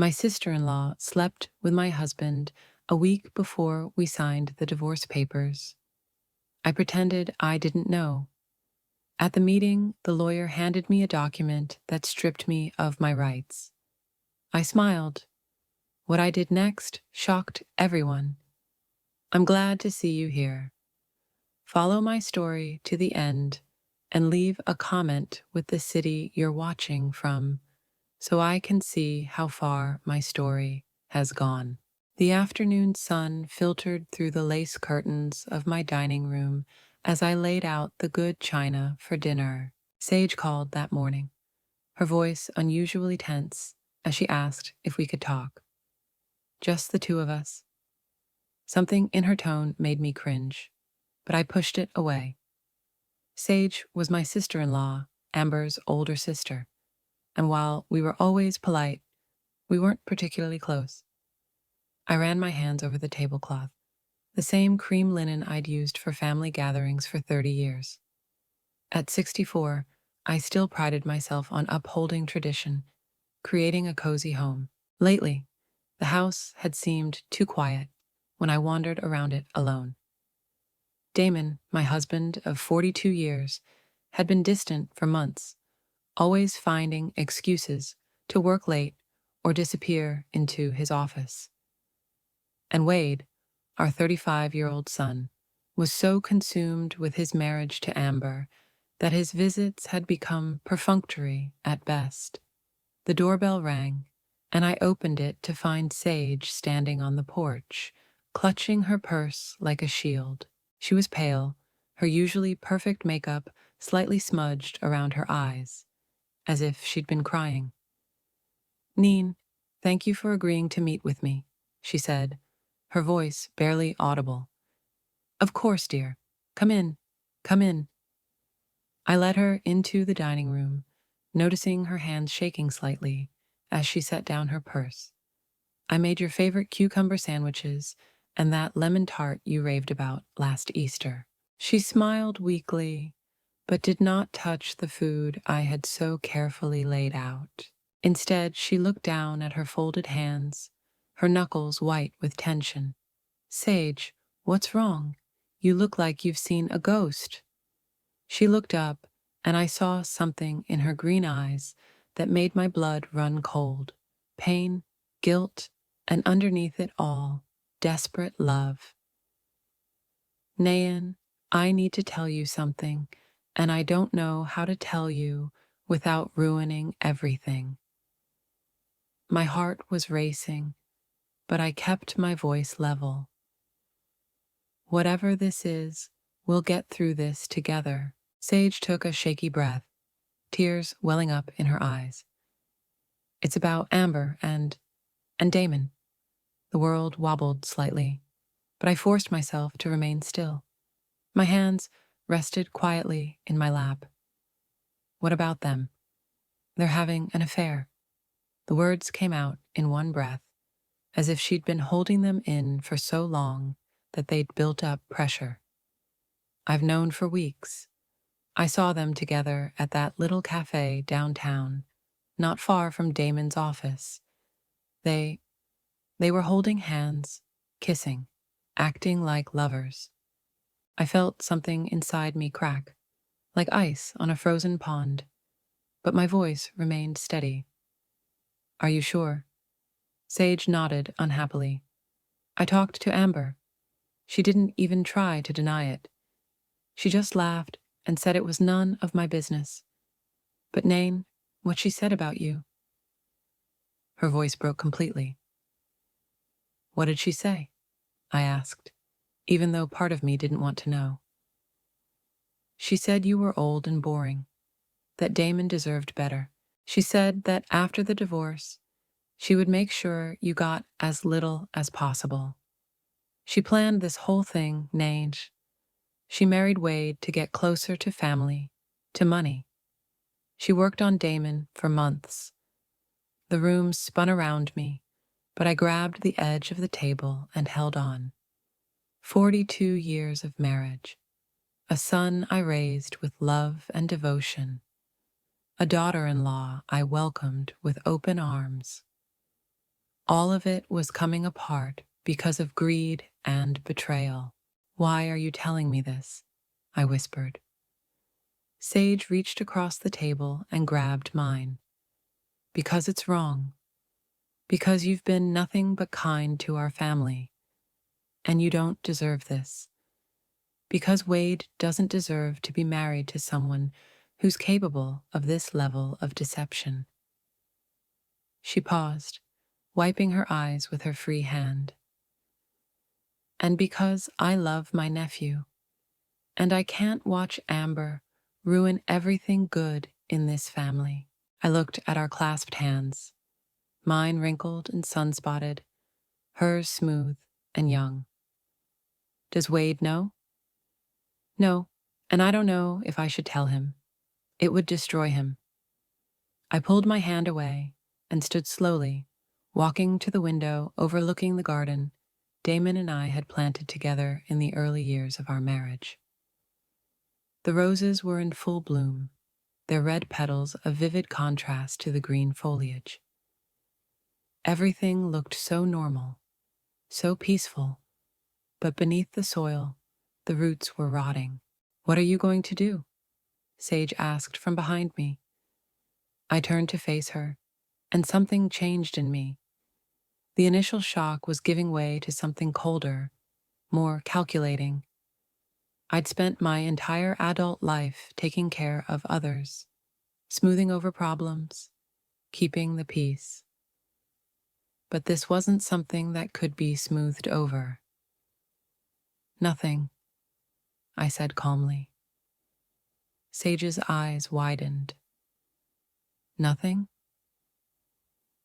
My sister-in-law slept with my husband a week before we signed the divorce papers. I pretended I didn't know. At the meeting, the lawyer handed me a document that stripped me of my rights. I smiled. What I did next shocked everyone. I'm glad to see you here. Follow my story to the end and leave a comment with the city you're watching from so I can see how far my story has gone. The afternoon sun filtered through the lace curtains of my dining room as I laid out the good china for dinner. Sage called that morning, her voice unusually tense as she asked if we could talk. Just the two of us. Something in her tone made me cringe, but I pushed it away. Sage was my sister-in-law, Amber's older sister, and while we were always polite, we weren't particularly close. I ran my hands over the tablecloth, the same cream linen I'd used for family gatherings for 30 years. At 64, I still prided myself on upholding tradition, creating a cozy home. Lately, the house had seemed too quiet when I wandered around it alone. Damon, my husband of 42 years, had been distant for months, always finding excuses to work late or disappear into his office. And Wade, our 35-year-old son, was so consumed with his marriage to Amber that his visits had become perfunctory at best. The doorbell rang, and I opened it to find Sage standing on the porch, clutching her purse like a shield. She was pale, her usually perfect makeup slightly smudged around her eyes, as if she'd been crying. "Neen, thank you for agreeing to meet with me," she said, her voice barely audible. "Of course, dear. Come in, come in." I led her into the dining room, noticing her hands shaking slightly as she set down her purse. "I made your favorite cucumber sandwiches and that lemon tart you raved about last Easter." She smiled weakly, but did not touch the food I had so carefully laid out. Instead, she looked down at her folded hands, her knuckles white with tension. "Sage, what's wrong? You look like you've seen a ghost." She looked up, and I saw something in her green eyes that made my blood run cold. Pain, guilt, and underneath it all, desperate love. "Nayan, I need to tell you something, and I don't know how to tell you without ruining everything." My heart was racing, but I kept my voice level. "Whatever this is, we'll get through this together." Sage took a shaky breath, tears welling up in her eyes. "It's about Amber and Damon." The world wobbled slightly, but I forced myself to remain still. My hands rested quietly in my lap. "What about them?" "They're having an affair." The words came out in one breath, as if she'd been holding them in for so long that they'd built up pressure. "I've known for weeks. I saw them together at that little cafe downtown, not far from Damon's office. They were holding hands, kissing, acting like lovers." I felt something inside me crack, like ice on a frozen pond, but my voice remained steady. "Are you sure?" Sage nodded unhappily. "I talked to Amber. She didn't even try to deny it. She just laughed and said it was none of my business. But Nain, what she said about you." Her voice broke completely. "What did she say?" I asked, even though part of me didn't want to know. "She said you were old and boring, that Damon deserved better. She said that after the divorce, she would make sure you got as little as possible. She planned this whole thing, Nage. She married Wade to get closer to family, to money. She worked on Damon for months." The room spun around me, but I grabbed the edge of the table and held on. 42 years of marriage, a son I raised with love and devotion, a daughter-in-law I welcomed with open arms. All of it was coming apart because of greed and betrayal. "Why are you telling me this?" I whispered. Sage reached across the table and grabbed mine. "Because it's wrong. Because you've been nothing but kind to our family, and you don't deserve this. Because Wade doesn't deserve to be married to someone who's capable of this level of deception." She paused, wiping her eyes with her free hand. "And because I love my nephew, and I can't watch Amber ruin everything good in this family." I looked at our clasped hands, mine wrinkled and sun-spotted, hers smooth and young. "Does Wade know?" "No, and I don't know if I should tell him. It would destroy him." I pulled my hand away and stood slowly, walking to the window overlooking the garden Damon and I had planted together in the early years of our marriage. The roses were in full bloom, their red petals a vivid contrast to the green foliage. Everything looked so normal, so peaceful, but beneath the soil, the roots were rotting. "What are you going to do?" Sage asked from behind me. I turned to face her, and something changed in me. The initial shock was giving way to something colder, more calculating. I'd spent my entire adult life taking care of others, smoothing over problems, keeping the peace. But this wasn't something that could be smoothed over. "Nothing," I said calmly. Sage's eyes widened. "Nothing?"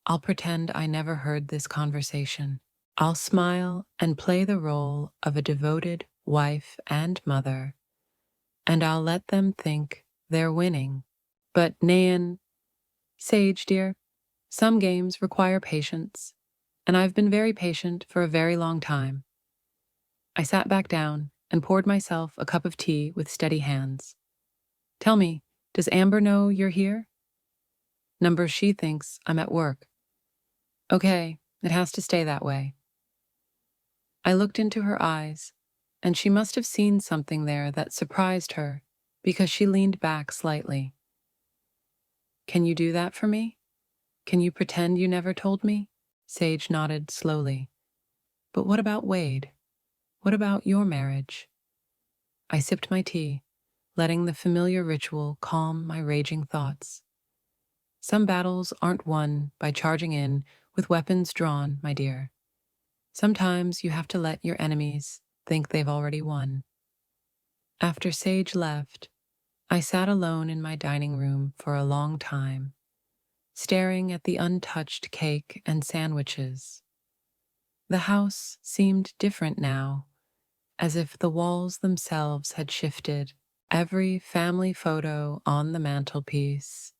I'll pretend I never heard this conversation. I'll smile and play the role of a devoted wife and mother, and I'll let them think they're winning. But Nayan, Sage, dear, some games require patience, and I've been very patient for a very long time. I sat back down and poured myself a cup of tea with steady hands. "Tell me, does Amber know you're here?" "Number she thinks I'm at work." "Okay, it has to stay that way." I looked into her eyes, and she must have seen something there that surprised her because she leaned back slightly. "Can you do that for me? Can you pretend you never told me?" Sage nodded slowly. "But what about Wade? What about your marriage?" I sipped my tea, letting the familiar ritual calm my raging thoughts. Some battles aren't won by charging in with weapons drawn, my dear. Sometimes you have to let your enemies think they've already won. After Sage left, I sat alone in my dining room for a long time, staring at the untouched cake and sandwiches. The house seemed different now, as if the walls themselves had shifted. Every family photo on the mantelpiece,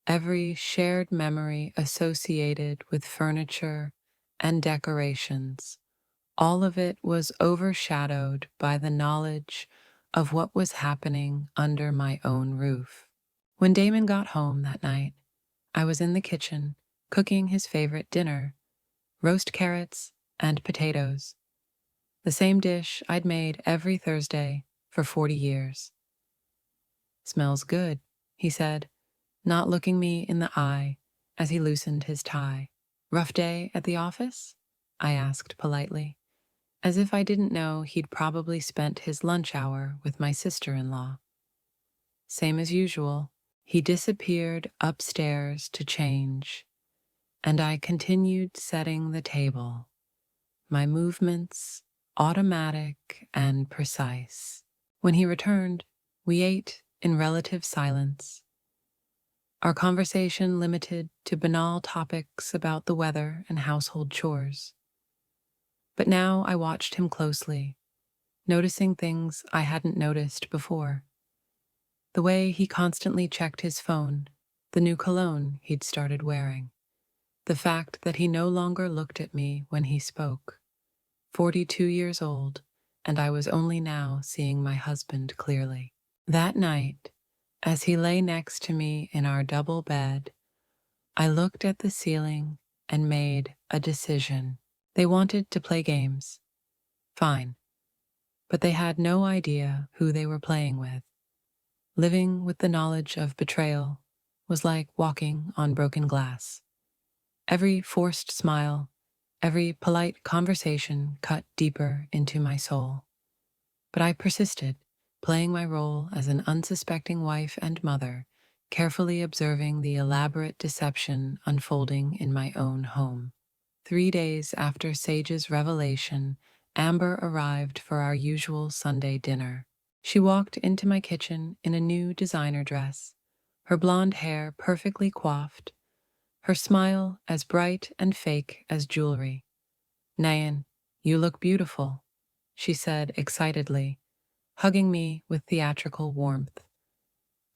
every shared memory associated with furniture and decorations, all of it was overshadowed by the knowledge of what was happening under my own roof. When Damon got home that night, I was in the kitchen cooking his favorite dinner, roast carrots and potatoes, the same dish I'd made every Thursday for 40 years. "Smells good," he said, not looking me in the eye as he loosened his tie. "Rough day at the office?" I asked politely, as if I didn't know he'd probably spent his lunch hour with my sister-in-law. "Same as usual." He disappeared upstairs to change, and I continued setting the table, my movements automatic and precise. When he returned, we ate in relative silence, our conversation limited to banal topics about the weather and household chores. But now I watched him closely, noticing things I hadn't noticed before. The way he constantly checked his phone, the new cologne he'd started wearing, the fact that he no longer looked at me when he spoke. 42 years old, and I was only now seeing my husband clearly. That night, as he lay next to me in our double bed, I looked at the ceiling and made a decision. They wanted to play games. Fine. But they had no idea who they were playing with. Living with the knowledge of betrayal was like walking on broken glass. Every forced smile, every polite conversation cut deeper into my soul. But I persisted, playing my role as an unsuspecting wife and mother, carefully observing the elaborate deception unfolding in my own home. 3 days after Sage's revelation, Amber arrived for our usual Sunday dinner. She walked into my kitchen in a new designer dress, her blonde hair perfectly coiffed, her smile as bright and fake as jewelry. "Nayan, you look beautiful," she said excitedly, hugging me with theatrical warmth.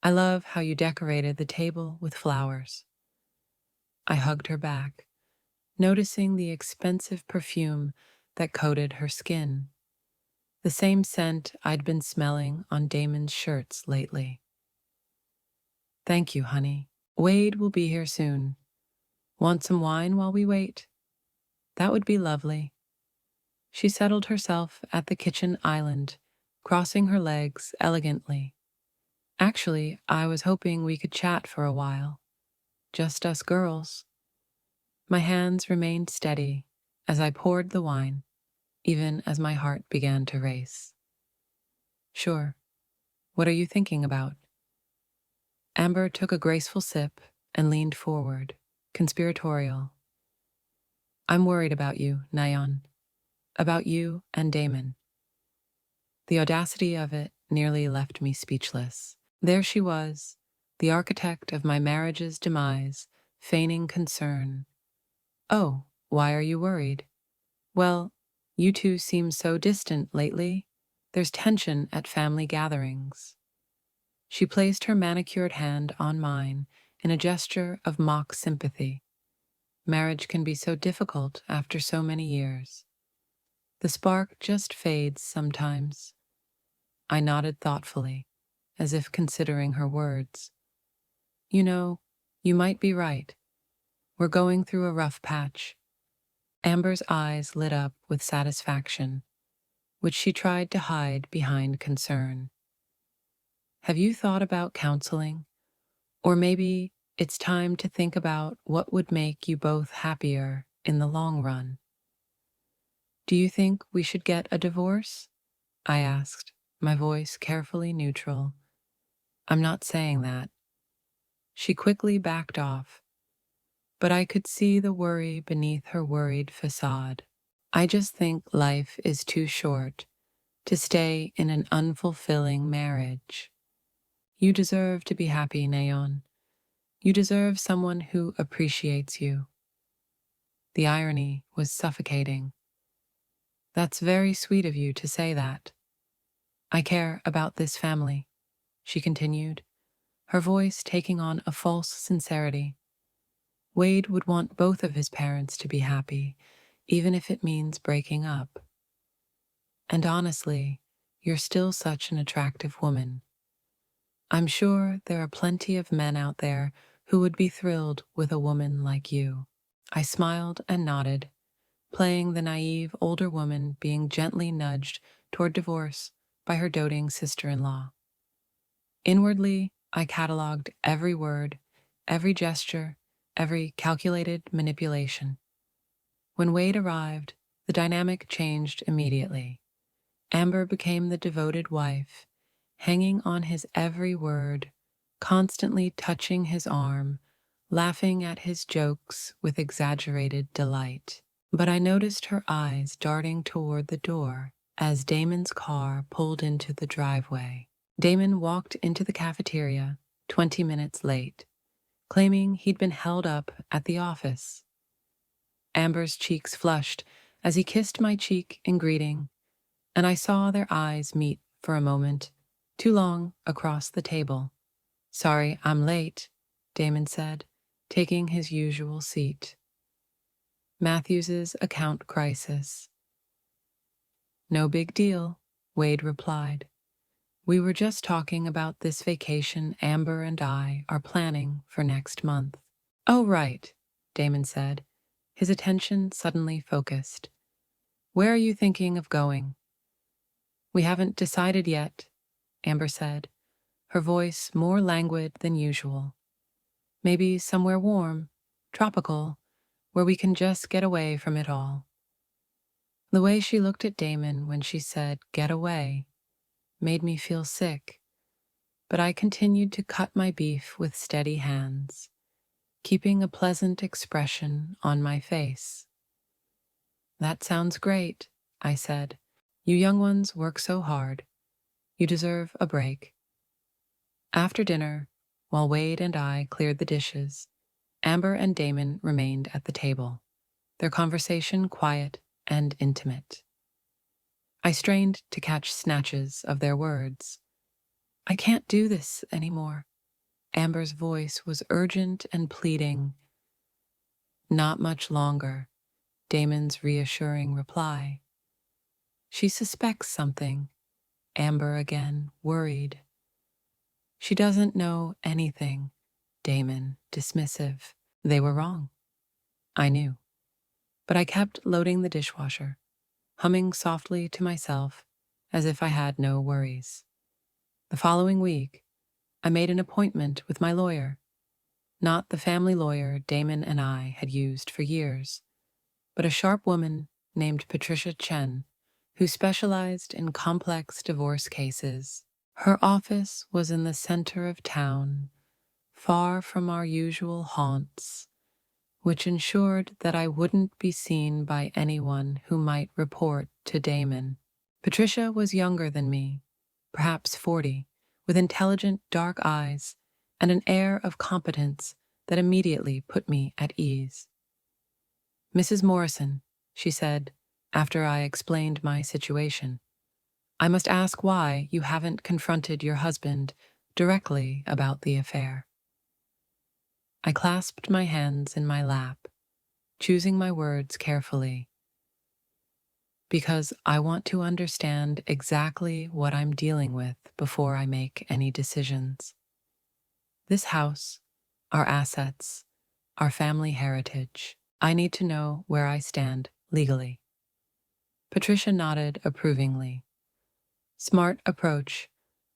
"I love how you decorated the table with flowers." I hugged her back, noticing the expensive perfume that coated her skin, the same scent I'd been smelling on Damon's shirts lately. "Thank you, honey. Wade will be here soon. Want some wine while we wait?" "That would be lovely." She settled herself at the kitchen island, crossing her legs elegantly. "Actually, I was hoping we could chat for a while. Just us girls." My hands remained steady as I poured the wine, even as my heart began to race. "Sure. What are you thinking about?" Amber took a graceful sip and leaned forward, conspiratorial. "I'm worried about you, Nayan. About you and Damon." The audacity of it nearly left me speechless. There she was, the architect of my marriage's demise, feigning concern. "Oh, why are you worried?" "Well, you two seem so distant lately. There's tension at family gatherings." She placed her manicured hand on mine in a gesture of mock sympathy. Marriage can be so difficult after so many years. The spark just fades sometimes. I nodded thoughtfully, as if considering her words. "You know, you might be right. We're going through a rough patch." Amber's eyes lit up with satisfaction, which she tried to hide behind concern. "Have you thought about counseling? Or maybe it's time to think about what would make you both happier in the long run." "Do you think we should get a divorce?" I asked, my voice carefully neutral. "I'm not saying that." She quickly backed off, but I could see the worry beneath her worried facade. "I just think life is too short to stay in an unfulfilling marriage. You deserve to be happy, Nayon. You deserve someone who appreciates you." The irony was suffocating. "That's very sweet of you to say that. I care about this family," she continued, her voice taking on a false sincerity. "Wade would want both of his parents to be happy, even if it means breaking up. And honestly, you're still such an attractive woman. I'm sure there are plenty of men out there who would be thrilled with a woman like you." I smiled and nodded, playing the naive older woman being gently nudged toward divorce by her doting sister-in-law. Inwardly, I catalogued every word, every gesture, every calculated manipulation. When Wade arrived, the dynamic changed immediately. Amber became the devoted wife, hanging on his every word, constantly touching his arm, laughing at his jokes with exaggerated delight. But I noticed her eyes darting toward the door as Damon's car pulled into the driveway. Damon walked into the cafeteria 20 minutes late, claiming he'd been held up at the office. Amber's cheeks flushed as he kissed my cheek in greeting, and I saw their eyes meet for a moment, too long across the table. "Sorry, I'm late," Damon said, taking his usual seat. "Matthews's account crisis." "No big deal," Wade replied. "We were just talking about this vacation Amber and I are planning for next month." "Oh, right," Damon said, His attention suddenly focused. "Where are you thinking of going?" "We haven't decided yet," Amber said, her voice more languid than usual. "Maybe somewhere warm, tropical, where we can just get away from it all." The way she looked at Damon when she said "get away" made me feel sick, but I continued to cut my beef with steady hands, keeping a pleasant expression on my face. "That sounds great," I said. "You young ones work so hard. You deserve a break." After dinner, while Wade and I cleared the dishes, Amber and Damon remained at the table, their conversation quiet and intimate. I strained to catch snatches of their words. "I can't do this anymore." Amber's voice was urgent and pleading. "Not much longer," Damon's reassuring reply. "She suspects something," Amber again, worried. "She doesn't know anything," Damon, dismissive. They were wrong. I knew. But I kept loading the dishwasher, humming softly to myself as if I had no worries. The following week, I made an appointment with my lawyer. Not the family lawyer Damon and I had used for years, but a sharp woman named Patricia Chen, who specialized in complex divorce cases. Her office was in the center of town, far from our usual haunts, which ensured that I wouldn't be seen by anyone who might report to Damon. Patricia was younger than me, perhaps 40, with intelligent dark eyes and an air of competence that immediately put me at ease. "Mrs. Morrison," she said, after I explained my situation, "I must ask why you haven't confronted your husband directly about the affair." I clasped my hands in my lap, choosing my words carefully. "Because I want to understand exactly what I'm dealing with before I make any decisions. This house, our assets, our family heritage, I need to know where I stand legally." Patricia nodded approvingly. "Smart approach.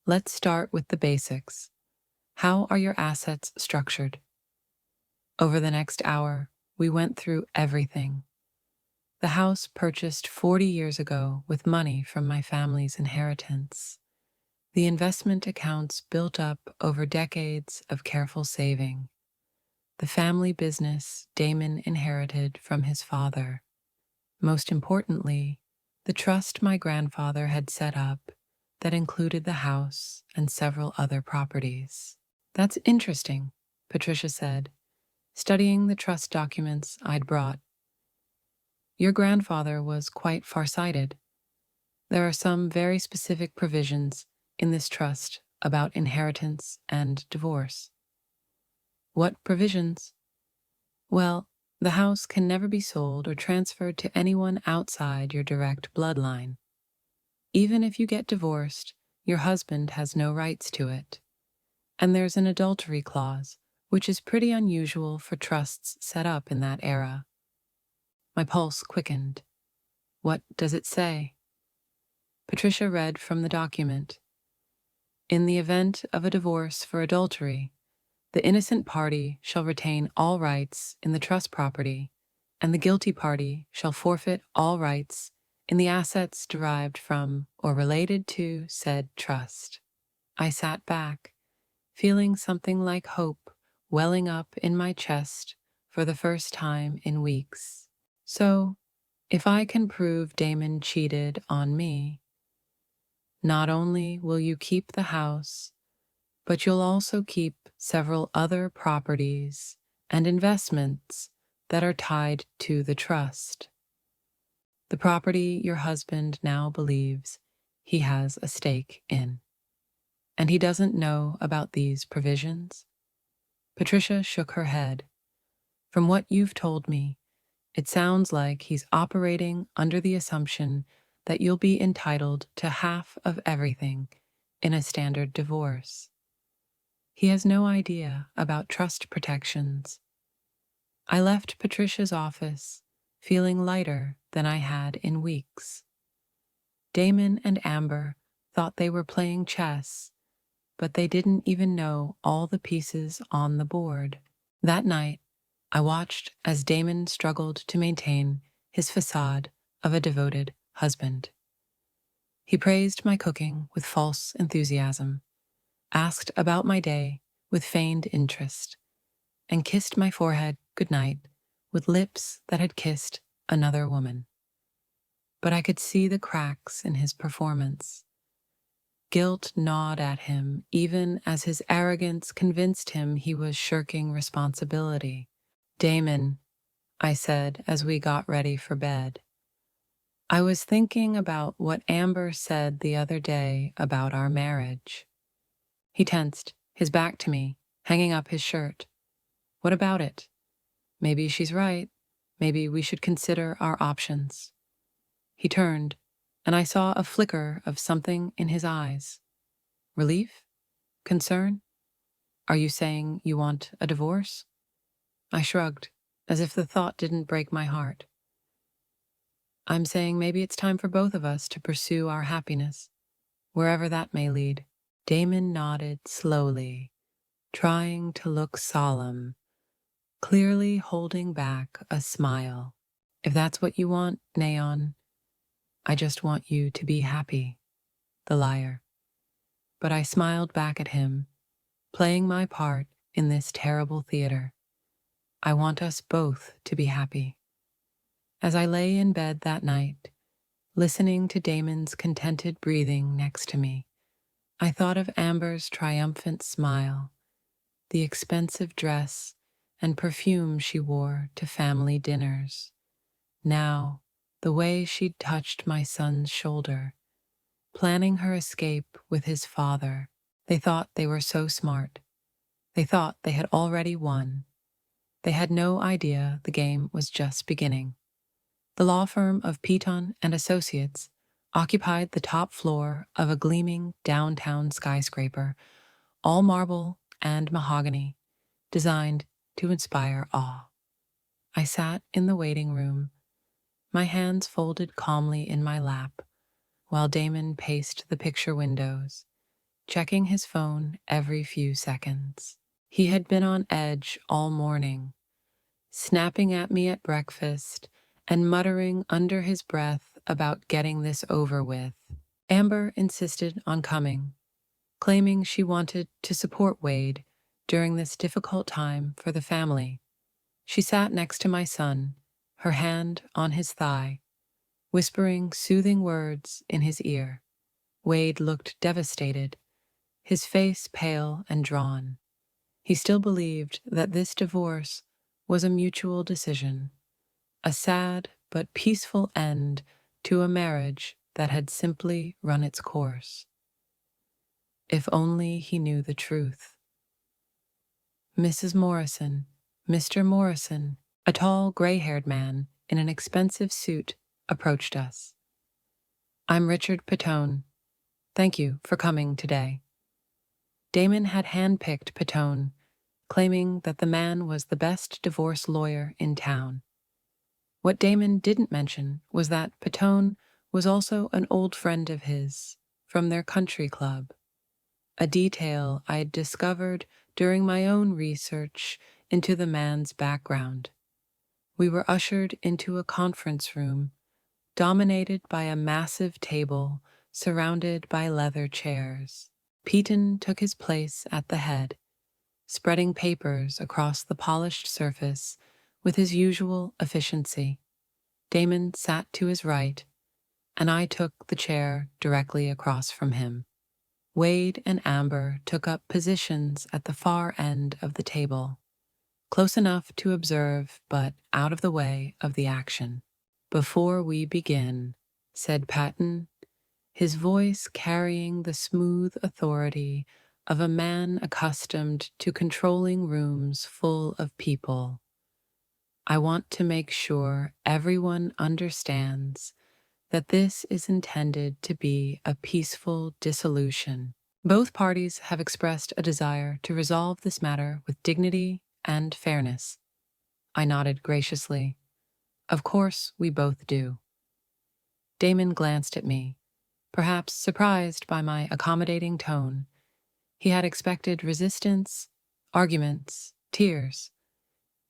Let's start with the basics. How are your assets structured?" Over the next hour, we went through everything. The house purchased 40 years ago with money from my family's inheritance. The investment accounts built up over decades of careful saving. The family business Damon inherited from his father. Most importantly, the trust my grandfather had set up that included the house and several other properties. "That's interesting," Patricia said, studying the trust documents I'd brought. "Your grandfather was quite farsighted. There are some very specific provisions in this trust about inheritance and divorce." "What provisions?" "Well, the house can never be sold or transferred to anyone outside your direct bloodline. Even if you get divorced, your husband has no rights to it. And there's an adultery clause, which is pretty unusual for trusts set up in that era." My pulse quickened. "What does it say?" Patricia read from the document. "In the event of a divorce for adultery, the innocent party shall retain all rights in the trust property, and the guilty party shall forfeit all rights in the assets derived from or related to said trust." I sat back, feeling something like hope welling up in my chest for the first time in weeks. "So, if I can prove Damon cheated on me, not only will you keep the house, but you'll also keep several other properties and investments that are tied to the trust. The property your husband now believes he has a stake in. And he doesn't know about these provisions?" Patricia shook her head. "From what you've told me, it sounds like he's operating under the assumption that you'll be entitled to half of everything in a standard divorce. He has no idea about trust protections." I left Patricia's office feeling lighter than I had in weeks. Damon and Amber thought they were playing chess, but they didn't even know all the pieces on the board. That night, I watched as Damon struggled to maintain his facade of a devoted husband. He praised my cooking with false enthusiasm, asked about my day with feigned interest, and kissed my forehead goodnight with lips that had kissed another woman. But I could see the cracks in his performance. Guilt gnawed at him even as his arrogance convinced him he was shirking responsibility. "Damon," I said as we got ready for bed, "I was thinking about what Amber said the other day about our marriage." He tensed, his back to me, hanging up his shirt. "What about it? Maybe she's right. Maybe we should consider our options." He turned, and I saw a flicker of something in his eyes. Relief? Concern? "Are you saying you want a divorce?" I shrugged, as if the thought didn't break my heart. "I'm saying maybe it's time for both of us to pursue our happiness, wherever that may lead." Damon nodded slowly, trying to look solemn, clearly holding back a smile. "If that's what you want, Neon, I just want you to be happy." The liar. But I smiled back at him, playing my part in this terrible theater. "I want us both to be happy." As I lay in bed that night, listening to Damon's contented breathing next to me, I thought of Amber's triumphant smile, the expensive dress and perfume she wore to family dinners. Now, the way she'd touched my son's shoulder, planning her escape with his father. They thought they were so smart. They thought they had already won. They had no idea the game was just beginning. The law firm of Piton and Associates occupied the top floor of a gleaming downtown skyscraper, all marble and mahogany, designed to inspire awe. I sat in the waiting room, my hands folded calmly in my lap, while Damon paced the picture windows, checking his phone every few seconds. He had been on edge all morning, snapping at me at breakfast and muttering under his breath about getting this over with. Amber insisted on coming, claiming she wanted to support Wade during this difficult time for the family. She sat next to my son, her hand on his thigh, whispering soothing words in his ear. Wade looked devastated, his face pale and drawn. He still believed that this divorce was a mutual decision, a sad but peaceful end to a marriage that had simply run its course. If only he knew the truth. "Mrs. Morrison, Mr. Morrison," a tall, gray-haired man in an expensive suit, approached us. "I'm Richard Petone. Thank you for coming today." Damon had handpicked Petone, claiming that the man was the best divorce lawyer in town. What Damon didn't mention was that Petone was also an old friend of his from their country club, a detail I had discovered during my own research into the man's background. We were ushered into a conference room dominated by a massive table surrounded by leather chairs. Peaton took his place at the head, spreading papers across the polished surface with his usual efficiency. Damon sat to his right, and I took the chair directly across from him. Wade and Amber took up positions at the far end of the table, close enough to observe but out of the way of the action. "Before we begin," said Patton, his voice carrying the smooth authority of a man accustomed to controlling rooms full of people, "I want to make sure everyone understands that this is intended to be a peaceful dissolution. Both parties have expressed a desire to resolve this matter with dignity and fairness. I nodded graciously. Of course, we both do. Damon glanced at me, perhaps surprised by my accommodating tone. He had expected resistance, arguments, tears.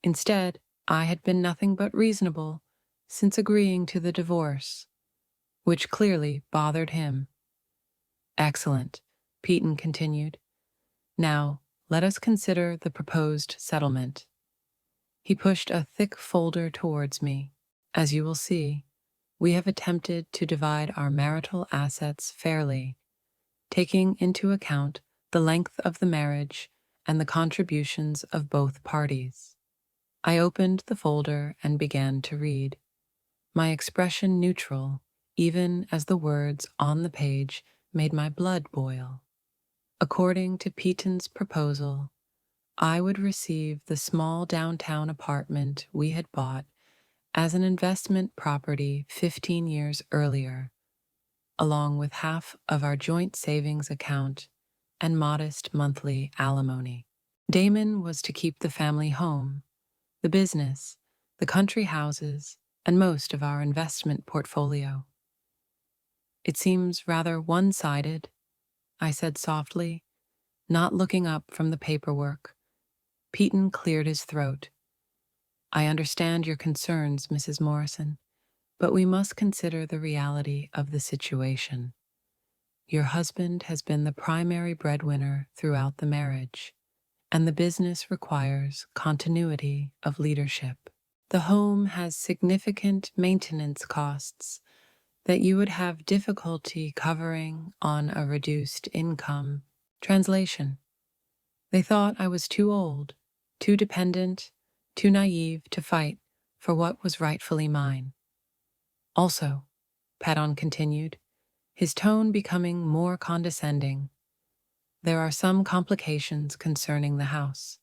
Instead, I had been nothing but reasonable since agreeing to the divorce, which clearly bothered him. Excellent, Peyton continued. Now, let us consider the proposed settlement. He pushed a thick folder towards me. As you will see, we have attempted to divide our marital assets fairly, taking into account the length of the marriage and the contributions of both parties. I opened the folder and began to read, my expression neutral, even as the words on the page made my blood boil. According to Peyton's proposal, I would receive the small downtown apartment we had bought as an investment property 15 years earlier, along with half of our joint savings account and modest monthly alimony. Damon was to keep the family home, the business, the country houses, and most of our investment portfolio. It seems rather one-sided, I said softly, not looking up from the paperwork. Peyton cleared his throat. I understand your concerns, Mrs. Morrison, but we must consider the reality of the situation. Your husband has been the primary breadwinner throughout the marriage, and the business requires continuity of leadership. The home has significant maintenance costs that you would have difficulty covering on a reduced income. Translation: they thought I was too old, too dependent, too naive to fight for what was rightfully mine. Also, Padon continued, his tone becoming more condescending, there are some complications concerning the house.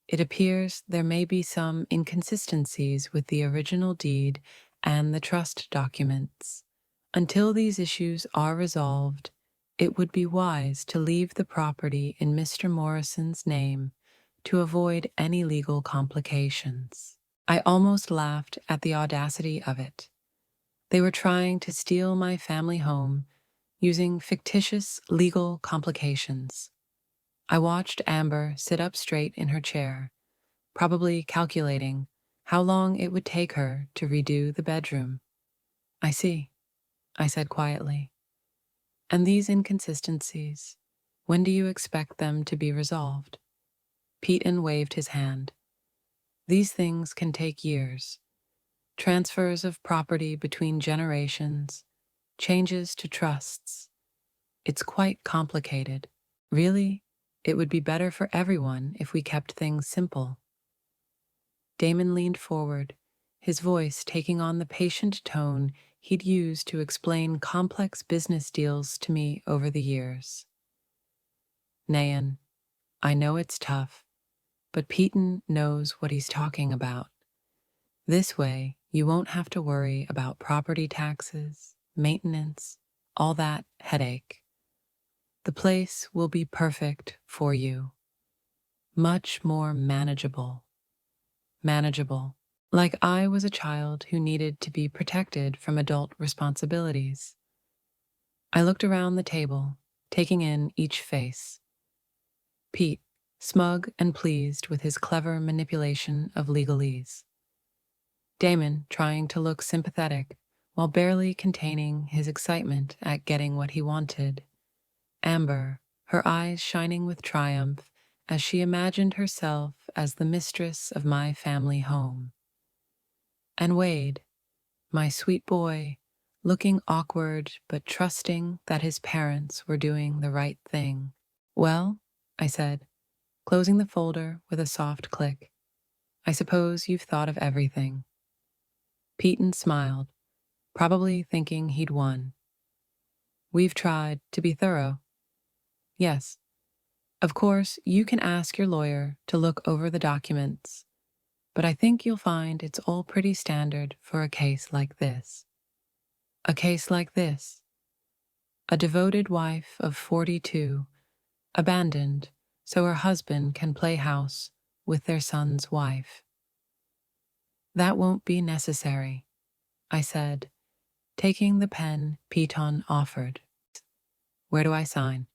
It appears there may be some inconsistencies with the original deed and the trust documents. Until these issues are resolved, it would be wise to leave the property in Mr. Morrison's name to avoid any legal complications. I almost laughed at the audacity of it. They were trying to steal my family home using fictitious legal complications. I watched Amber sit up straight in her chair, probably calculating how long it would take her to redo the bedroom. I see, I said quietly. And these inconsistencies, when do you expect them to be resolved? Peyton waved his hand. These things can take years. Transfers of property between generations, changes to trusts. It's quite complicated. Really, it would be better for everyone if we kept things simple. Damon leaned forward, his voice taking on the patient tone he'd used to explain complex business deals to me over the years. Nayan, I know it's tough, but Peyton knows what he's talking about. This way, you won't have to worry about property taxes, maintenance, all that headache. The place will be perfect for you. Much more manageable. Manageable. Like I was a child who needed to be protected from adult responsibilities. I looked around the table, taking in each face. Pete, smug and pleased with his clever manipulation of legalese. Damon, trying to look sympathetic while barely containing his excitement at getting what he wanted. Amber, her eyes shining with triumph as she imagined herself as the mistress of my family home. And Wade, my sweet boy, looking awkward but trusting that his parents were doing the right thing. Well, I said, closing the folder with a soft click, I suppose you've thought of everything. Peyton smiled, probably thinking he'd won. We've tried to be thorough. Yes. Of course, you can ask your lawyer to look over the documents, but I think you'll find it's all pretty standard for a case like this. A case like this. A devoted wife of 42, abandoned so her husband can play house with their son's wife. That won't be necessary, I said, taking the pen Piton offered. Where do I sign?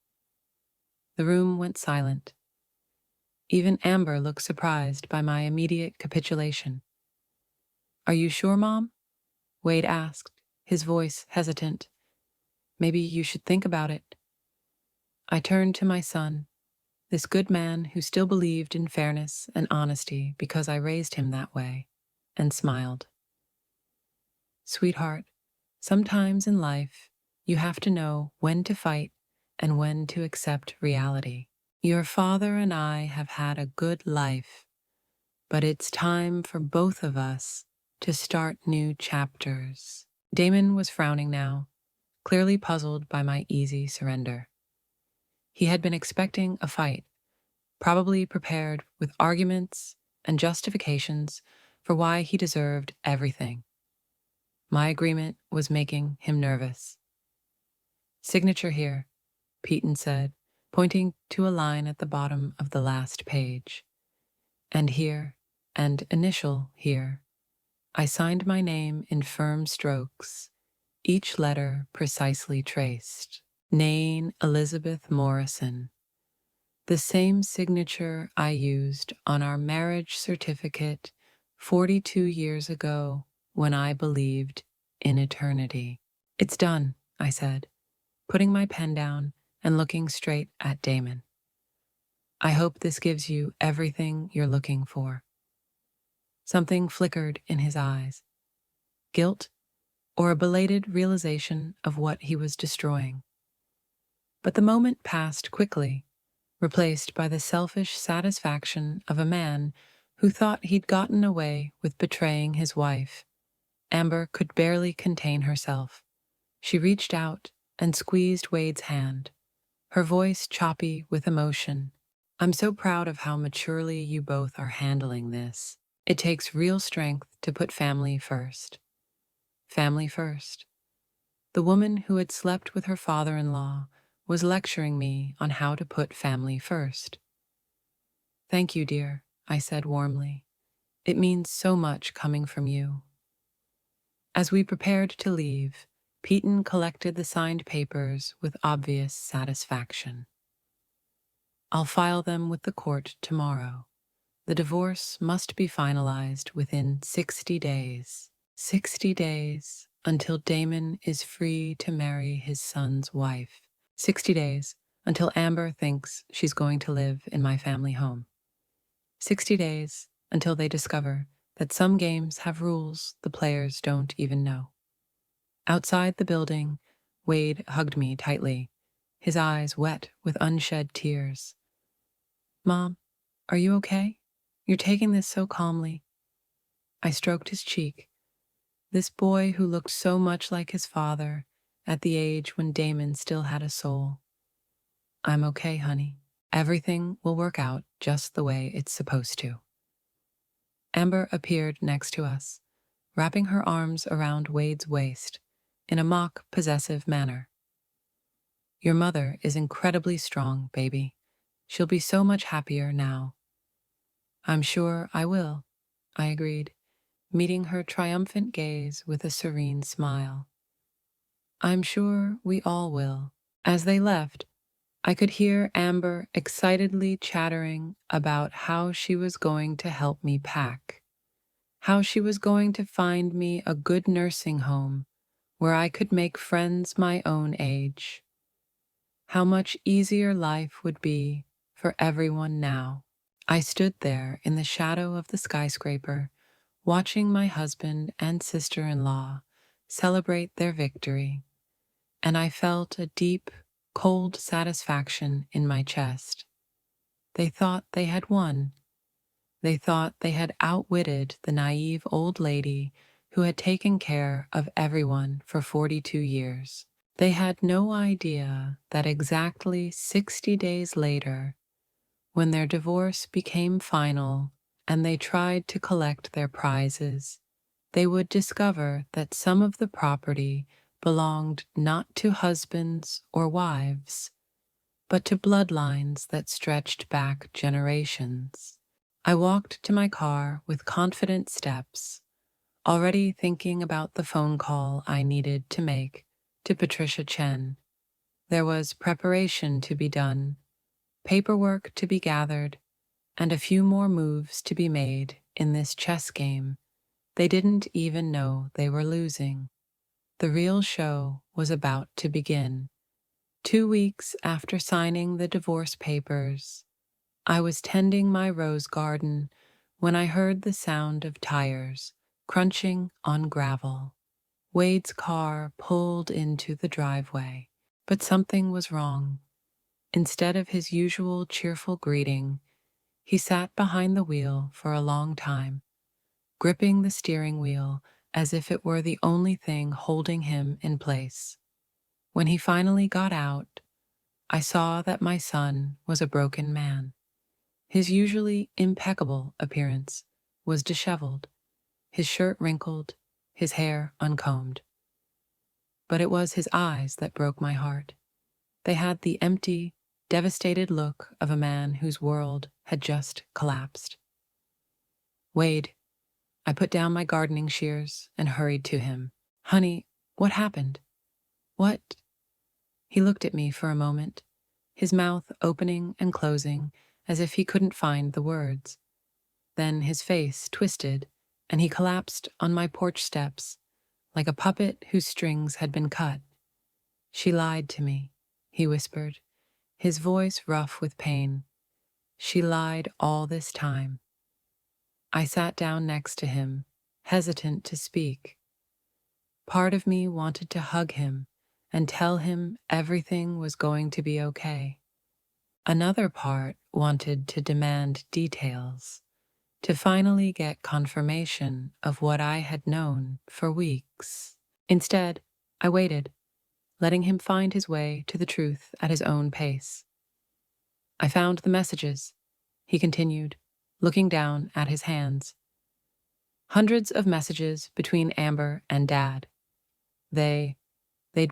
The room went silent. Even Amber looked surprised by my immediate capitulation. Are you sure, Mom? Wade asked, his voice hesitant. Maybe you should think about it. I turned to my son, this good man who still believed in fairness and honesty because I raised him that way, and smiled. Sweetheart, sometimes in life, you have to know when to fight and when to accept reality. Your father and I have had a good life, but it's time for both of us to start new chapters. Damon was frowning now, clearly puzzled by my easy surrender. He had been expecting a fight, probably prepared with arguments and justifications for why he deserved everything. My agreement was making him nervous. Signature here, Peyton said, pointing to a line at the bottom of the last page. And here, and initial here. I signed my name in firm strokes, each letter precisely traced. Nain Elizabeth Morrison. The same signature I used on our marriage certificate 42 years ago when I believed in eternity. It's done, I said, putting my pen down and looking straight at Damon. I hope this gives you everything you're looking for. Something flickered in his eyes. Guilt or a belated realization of what he was destroying. But the moment passed quickly, replaced by the selfish satisfaction of a man who thought he'd gotten away with betraying his wife. Amber could barely contain herself. She reached out and squeezed Wade's hand, her voice choppy with emotion. I'm so proud of how maturely you both are handling this. It takes real strength to put family first. Family first. The woman who had slept with her father-in-law was lecturing me on how to put family first. Thank you, dear, I said warmly. It means so much coming from you. As we prepared to leave, Peyton collected the signed papers with obvious satisfaction. I'll file them with the court tomorrow. The divorce must be finalized within 60 days. 60 days until Damon is free to marry his son's wife. 60 days until Amber thinks she's going to live in my family home. 60 days until they discover that some games have rules the players don't even know. Outside the building, Wade hugged me tightly, his eyes wet with unshed tears. Mom, are you okay? You're taking this so calmly. I stroked his cheek. This boy who looked so much like his father at the age when Damon still had a soul. I'm okay, honey. Everything will work out just the way it's supposed to. Amber appeared next to us, wrapping her arms around Wade's waist in a mock possessive manner. Your mother is incredibly strong, baby. She'll be so much happier now. I'm sure I will, I agreed, meeting her triumphant gaze with a serene smile. I'm sure we all will. As they left, I could hear Amber excitedly chattering about how she was going to help me pack, how she was going to find me a good nursing home where I could make friends my own age, how much easier life would be for everyone now. I stood there in the shadow of the skyscraper, watching my husband and sister-in-law celebrate their victory, and I felt a deep, cold satisfaction in my chest. They thought they had won. They thought they had outwitted the naive old lady who had taken care of everyone for 42 years. They had no idea that exactly 60 days later, when their divorce became final and they tried to collect their prizes, they would discover that some of the property belonged not to husbands or wives, but to bloodlines that stretched back generations. I walked to my car with confident steps, already thinking about the phone call I needed to make to Patricia Chen. There was preparation to be done, paperwork to be gathered, and a few more moves to be made in this chess game they didn't even know they were losing. The real show was about to begin. 2 weeks after signing the divorce papers, I was tending my rose garden when I heard the sound of tires crunching on gravel. Wade's car pulled into the driveway, but something was wrong. Instead of his usual cheerful greeting, he sat behind the wheel for a long time, gripping the steering wheel as if it were the only thing holding him in place. When he finally got out, I saw that my son was a broken man. His usually impeccable appearance was disheveled, his shirt wrinkled, his hair uncombed. But it was his eyes that broke my heart. They had the empty, devastated look of a man whose world had just collapsed. "Wade," I put down my gardening shears and hurried to him. "Honey, what happened? What?" He looked at me for a moment, his mouth opening and closing as if he couldn't find the words. Then his face twisted, and he collapsed on my porch steps like a puppet whose strings had been cut. "She lied to me," he whispered, his voice rough with pain. "She lied all this time." I sat down next to him, hesitant to speak. Part of me wanted to hug him and tell him everything was going to be okay. Another part wanted to demand details, to finally get confirmation of what I had known for weeks. Instead, I waited, letting him find his way to the truth at his own pace. "I found the messages," he continued, looking down at his hands. "Hundreds of messages between Amber and Dad. They'd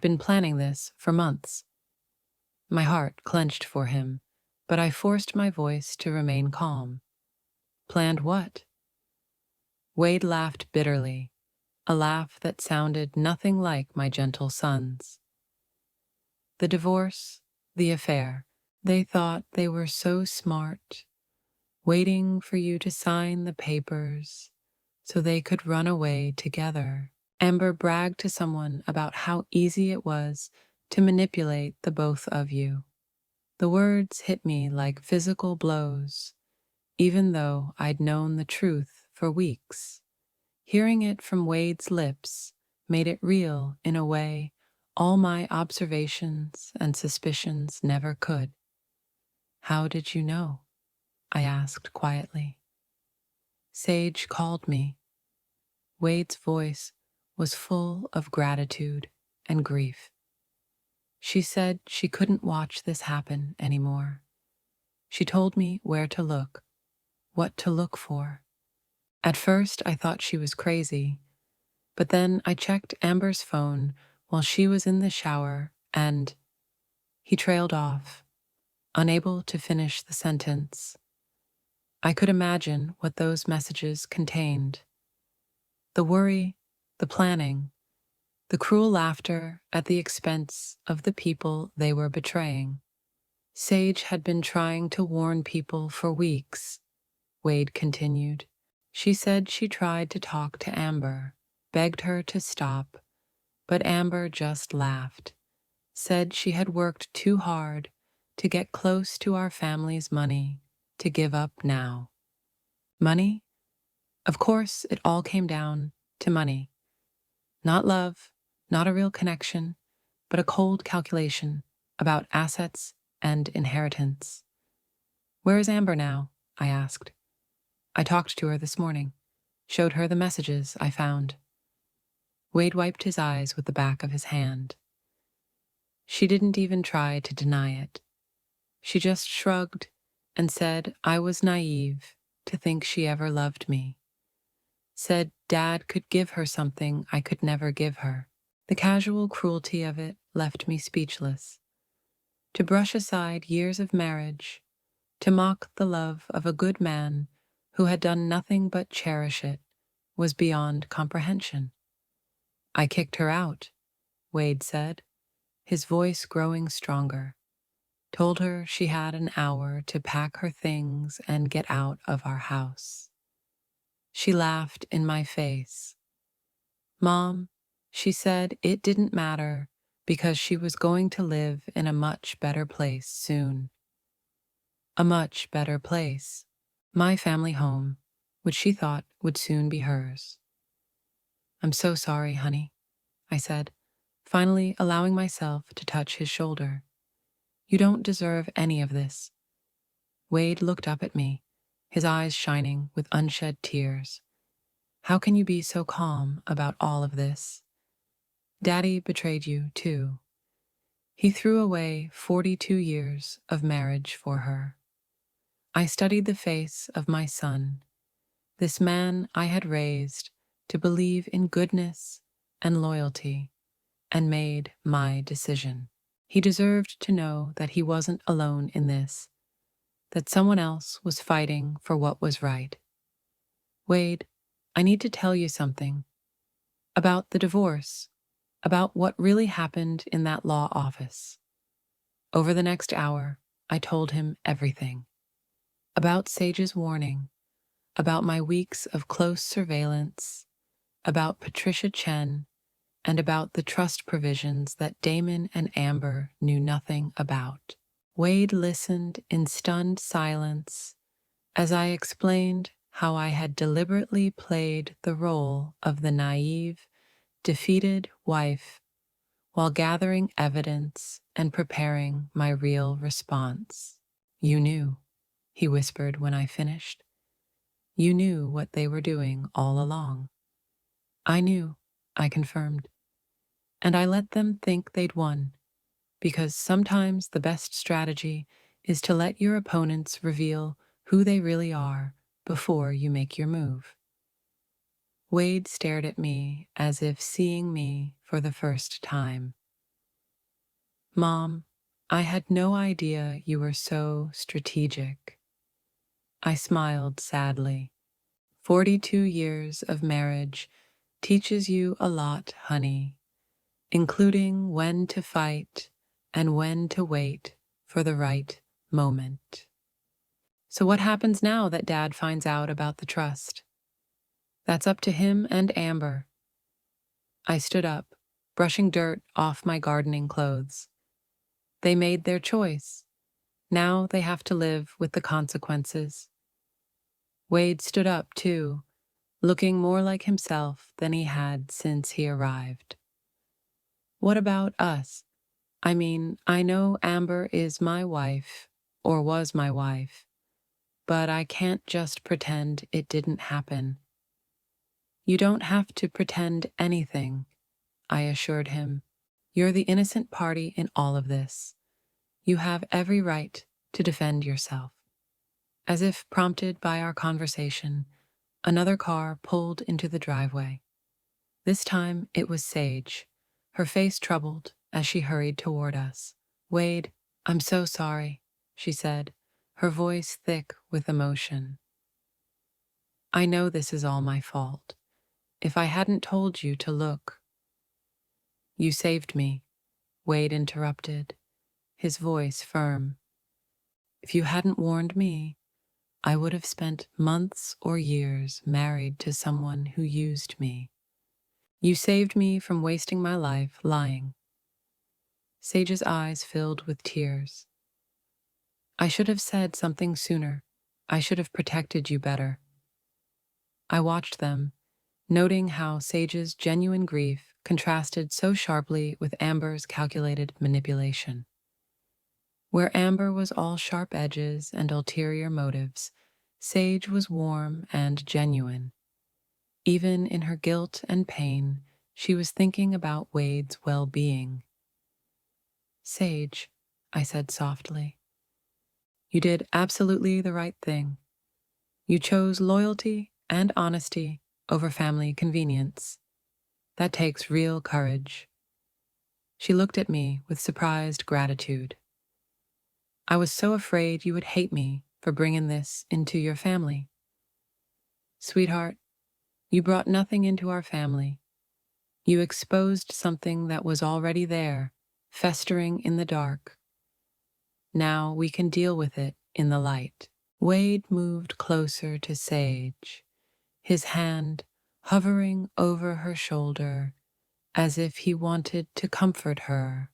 been planning this for months." My heart clenched for him, but I forced my voice to remain calm. "Planned what?" Wade laughed bitterly, a laugh that sounded nothing like my gentle son's. "The divorce, the affair. They thought they were so smart, waiting for you to sign the papers so they could run away together." Amber bragged to someone about how easy it was to manipulate the both of you. The words hit me like physical blows, even though I'd known the truth for weeks. Hearing it from Wade's lips made it real in a way all my observations and suspicions never could. "How did you know?" I asked quietly. "Sage called me." Wade's voice was full of gratitude and grief. "She said she couldn't watch this happen anymore. She told me where to look, what to look for. At first I thought she was crazy, but then I checked Amber's phone while she was in the shower and—" He trailed off, unable to finish the sentence. I could imagine what those messages contained. The worry, the planning, the cruel laughter at the expense of the people they were betraying. "Sage had been trying to warn people for weeks," Wade continued. "She said she tried to talk to Amber, begged her to stop, but Amber just laughed, said she had worked too hard to get close to our family's money to give up now." Money? Of course, it all came down to money. Not love, not a real connection, but a cold calculation about assets and inheritance. "Where is Amber now?" I asked. "I talked to her this morning, showed her the messages I found." Wade wiped his eyes with the back of his hand. "She didn't even try to deny it. She just shrugged and said I was naive to think she ever loved me. Said Dad could give her something I could never give her." The casual cruelty of it left me speechless. To brush aside years of marriage, to mock the love of a good man who had done nothing but cherish it, was beyond comprehension. I kicked her out, Wade said, his voice growing stronger. Told her she had an hour to pack her things and get out of our house. She laughed in my face. Mom, she said it didn't matter because she was going to live in a much better place soon. A much better place. My family home, which she thought would soon be hers. I'm so sorry, honey, I said, finally allowing myself to touch his shoulder. You don't deserve any of this. Wade looked up at me, his eyes shining with unshed tears. How can you be so calm about all of this? Daddy betrayed you, too. He threw away 42 years of marriage for her. I studied the face of my son, this man I had raised to believe in goodness and loyalty, and made my decision. He deserved to know that he wasn't alone in this, that someone else was fighting for what was right. Wade, I need to tell you something about the divorce, about what really happened in that law office. Over the next hour, I told him everything. About Sage's warning, about my weeks of close surveillance, about Patricia Chen, and about the trust provisions that Damon and Amber knew nothing about. Wade listened in stunned silence as I explained how I had deliberately played the role of the naive, defeated wife while gathering evidence and preparing my real response. You knew, he whispered when I finished. You knew what they were doing all along. I knew, I confirmed. And I let them think they'd won, because sometimes the best strategy is to let your opponents reveal who they really are before you make your move. Wade stared at me as if seeing me for the first time. Mom, I had no idea you were so strategic. I smiled sadly. 42 years of marriage teaches you a lot, honey, including when to fight and when to wait for the right moment. So what happens now that Dad finds out about the trust? That's up to him and Amber. I stood up, brushing dirt off my gardening clothes. They made their choice. Now they have to live with the consequences. Wade stood up, too, looking more like himself than he had since he arrived. What about us? I mean, I know Amber is my wife, or was my wife, but I can't just pretend it didn't happen. You don't have to pretend anything, I assured him. You're the innocent party in all of this. You have every right to defend yourself. As if prompted by our conversation, another car pulled into the driveway. This time it was Sage, her face troubled as she hurried toward us. Wade, I'm so sorry, she said, her voice thick with emotion. I know this is all my fault. If I hadn't told you to look. You saved me, Wade interrupted, his voice firm. If you hadn't warned me, I would have spent months or years married to someone who used me. You saved me from wasting my life lying. Sage's eyes filled with tears. I should have said something sooner. I should have protected you better. I watched them, noting how Sage's genuine grief contrasted so sharply with Amber's calculated manipulation. Where Amber was all sharp edges and ulterior motives, Sage was warm and genuine. Even in her guilt and pain, she was thinking about Wade's well-being. Sage, I said softly, you did absolutely the right thing. You chose loyalty and honesty over family convenience. That takes real courage. She looked at me with surprised gratitude. I was so afraid you would hate me for bringing this into your family. Sweetheart, You brought nothing into our family. You exposed something that was already there, festering in the dark. Now we can deal with it in the light." Wade moved closer to Sage, his hand hovering over her shoulder as if he wanted to comfort her,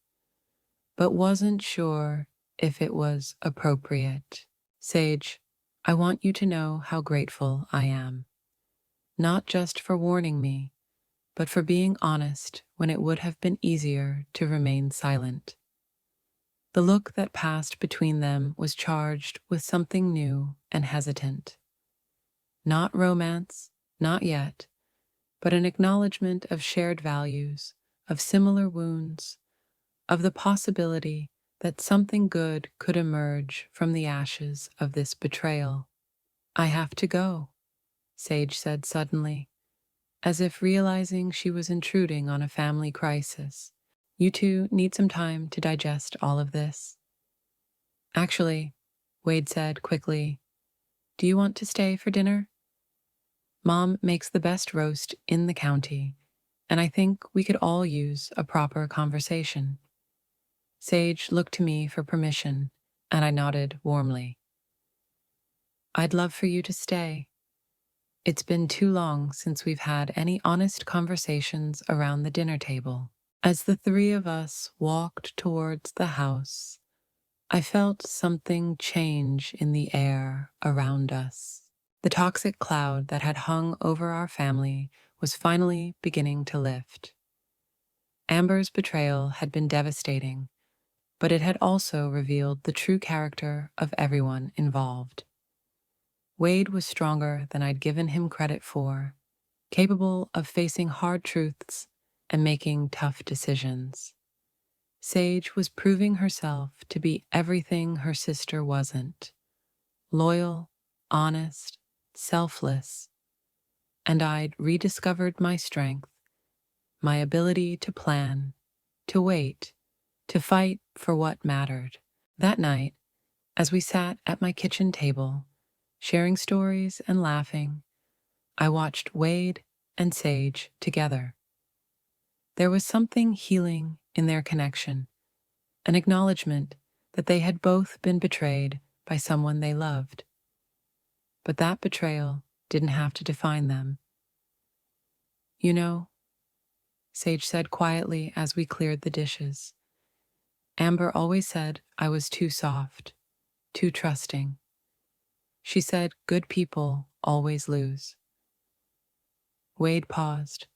but wasn't sure if it was appropriate. "Sage, I want you to know how grateful I am, not just for warning me, but for being honest when it would have been easier to remain silent." The look that passed between them was charged with something new and hesitant. Not romance, not yet, but an acknowledgement of shared values, of similar wounds, of the possibility that something good could emerge from the ashes of this betrayal. "I have to go," Sage said suddenly, as if realizing she was intruding on a family crisis. "You two need some time to digest all of this." "Actually," Wade said quickly, "do you want to stay for dinner? Mom makes the best roast in the county, and I think we could all use a proper conversation." Sage looked to me for permission, and I nodded warmly. "I'd love for you to stay. It's been too long since we've had any honest conversations around the dinner table." As the three of us walked towards the house, I felt something change in the air around us. The toxic cloud that had hung over our family was finally beginning to lift. Amber's betrayal had been devastating, but it had also revealed the true character of everyone involved. Wade was stronger than I'd given him credit for, capable of facing hard truths and making tough decisions. Sage was proving herself to be everything her sister wasn't: loyal, honest, selfless. And I'd rediscovered my strength, my ability to plan, to wait, to fight for what mattered. That night, as we sat at my kitchen table, sharing stories and laughing, I watched Wade and Sage together. There was something healing in their connection, an acknowledgement that they had both been betrayed by someone they loved. But that betrayal didn't have to define them. "You know," Sage said quietly as we cleared the dishes, "Amber always said I was too soft, too trusting. She said good people always lose." Wade paused,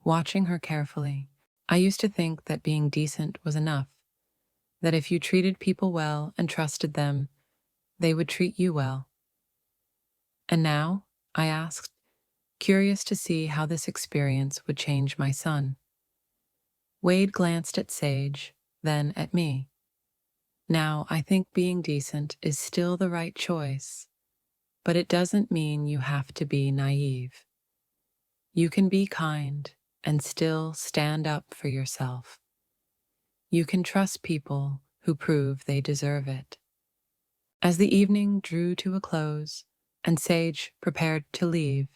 watching her carefully. "I used to think that being decent was enough, that if you treated people well and trusted them, they would treat you well." "And now?" I asked, curious to see how this experience would change my son. Wade glanced at Sage, then at me. "Now, I think being decent is still the right choice, but it doesn't mean you have to be naive. You can be kind and still stand up for yourself. You can trust people who prove they deserve it." As the evening drew to a close and Sage prepared to leave,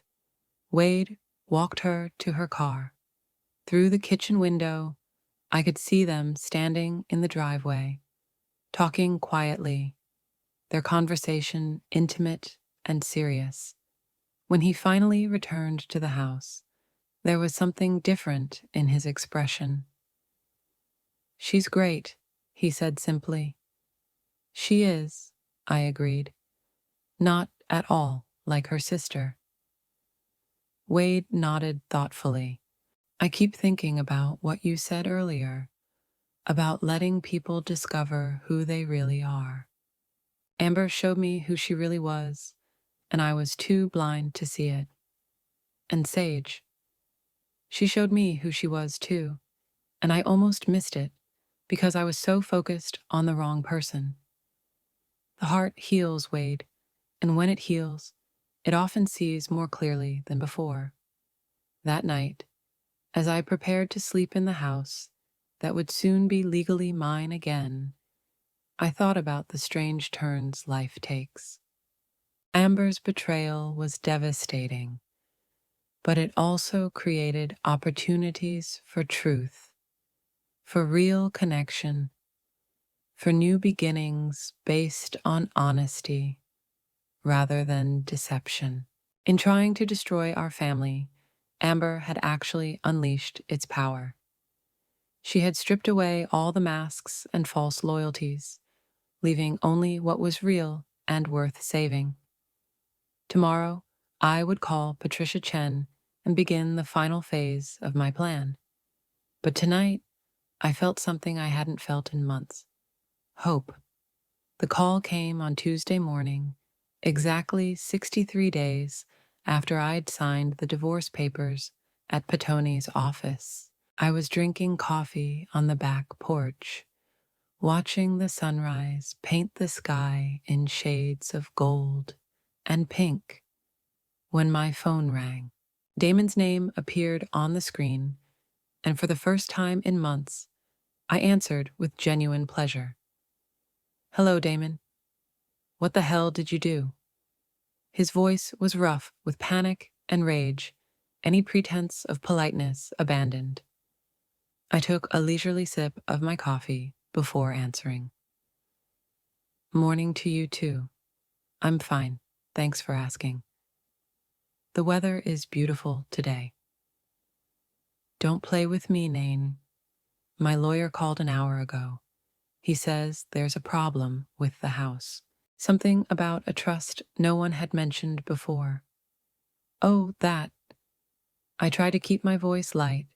Wade walked her to her car. Through the kitchen window, I could see them standing in the driveway, talking quietly, their conversation intimate and serious. When he finally returned to the house, there was something different in his expression. "She's great," he said simply. "She is," I agreed. "Not at all like her sister." Wade nodded thoughtfully. "I keep thinking about what you said earlier, about letting people discover who they really are. Amber showed me who she really was, and I was too blind to see it. And Sage, she showed me who she was too, and I almost missed it because I was so focused on the wrong person." The heart heals, Wade, and when it heals, it often sees more clearly than before. That night, as I prepared to sleep in the house that would soon be legally mine again, I thought about the strange turns life takes. Amber's betrayal was devastating, but it also created opportunities for truth, for real connection, for new beginnings based on honesty rather than deception. In trying to destroy our family, Amber had actually unleashed its power. She had stripped away all the masks and false loyalties, leaving only what was real and worth saving. Tomorrow, I would call Patricia Chen and begin the final phase of my plan. But tonight, I felt something I hadn't felt in months. Hope. The call came on Tuesday morning, exactly 63 days after I'd signed the divorce papers at Petoni's office. I was drinking coffee on the back porch, watching the sunrise paint the sky in shades of gold and pink, when my phone rang. Damon's name appeared on the screen, and for the first time in months, I answered with genuine pleasure. "Hello, Damon. What the hell did you do?" His voice was rough with panic and rage, any pretense of politeness abandoned. I took a leisurely sip of my coffee before answering. "Morning to you too. I'm fine, thanks for asking. The weather is beautiful today." "Don't play with me, Nain. My lawyer called an hour ago. He says there's a problem with the house. Something about a trust no one had mentioned before." "Oh, that." I try to keep my voice light,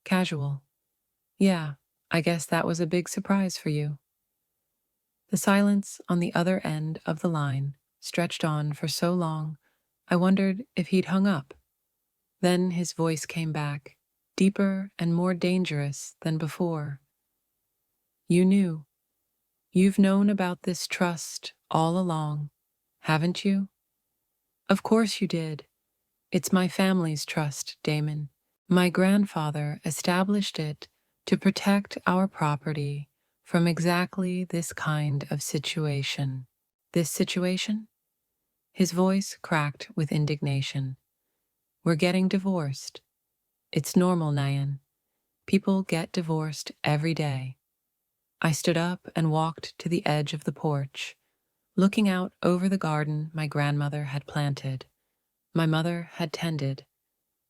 casual. "Yeah, I guess that was a big surprise for you." The silence on the other end of the line stretched on for so long, I wondered if he'd hung up. Then his voice came back, deeper and more dangerous than before. "You knew. You've known about this trust all along, haven't you?" "Of course you did. It's my family's trust, Damon. My grandfather established it to protect our property from exactly this kind of situation." "This situation?" His voice cracked with indignation. "We're getting divorced. It's normal, Nayan. People get divorced every day." I stood up and walked to the edge of the porch, looking out over the garden my grandmother had planted, my mother had tended,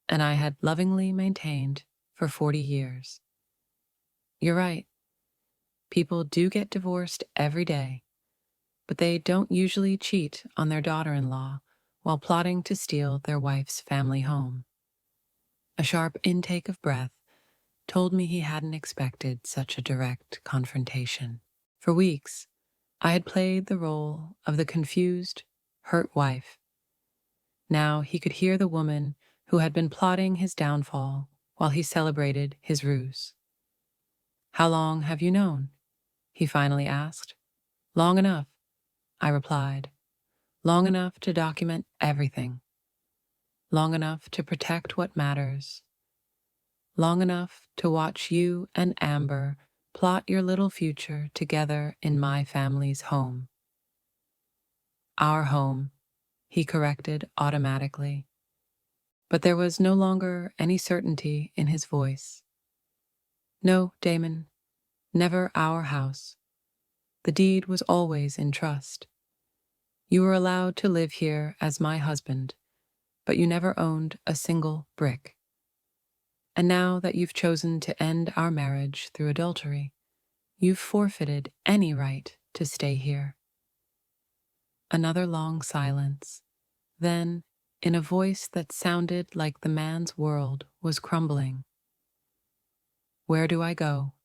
and I had lovingly maintained for 40 years. "You're right. People do get divorced every day, but they don't usually cheat on their daughter-in-law while plotting to steal their wife's family home." A sharp intake of breath told me he hadn't expected such a direct confrontation. For weeks, I had played the role of the confused, hurt wife. Now he could hear the woman who had been plotting his downfall while he celebrated his ruse. "How long have you known?" he finally asked. "Long enough," I replied. "Long enough to document everything. Long enough to protect what matters. Long enough to watch you and Amber plot your little future together in my family's home." "Our home," he corrected automatically. But there was no longer any certainty in his voice. "No, Damon, never our house. The deed was always in trust. You were allowed to live here as my husband, but you never owned a single brick. And now that you've chosen to end our marriage through adultery, you've forfeited any right to stay here." Another long silence. Then, in a voice that sounded like the man's world was crumbling, "Where do I go?"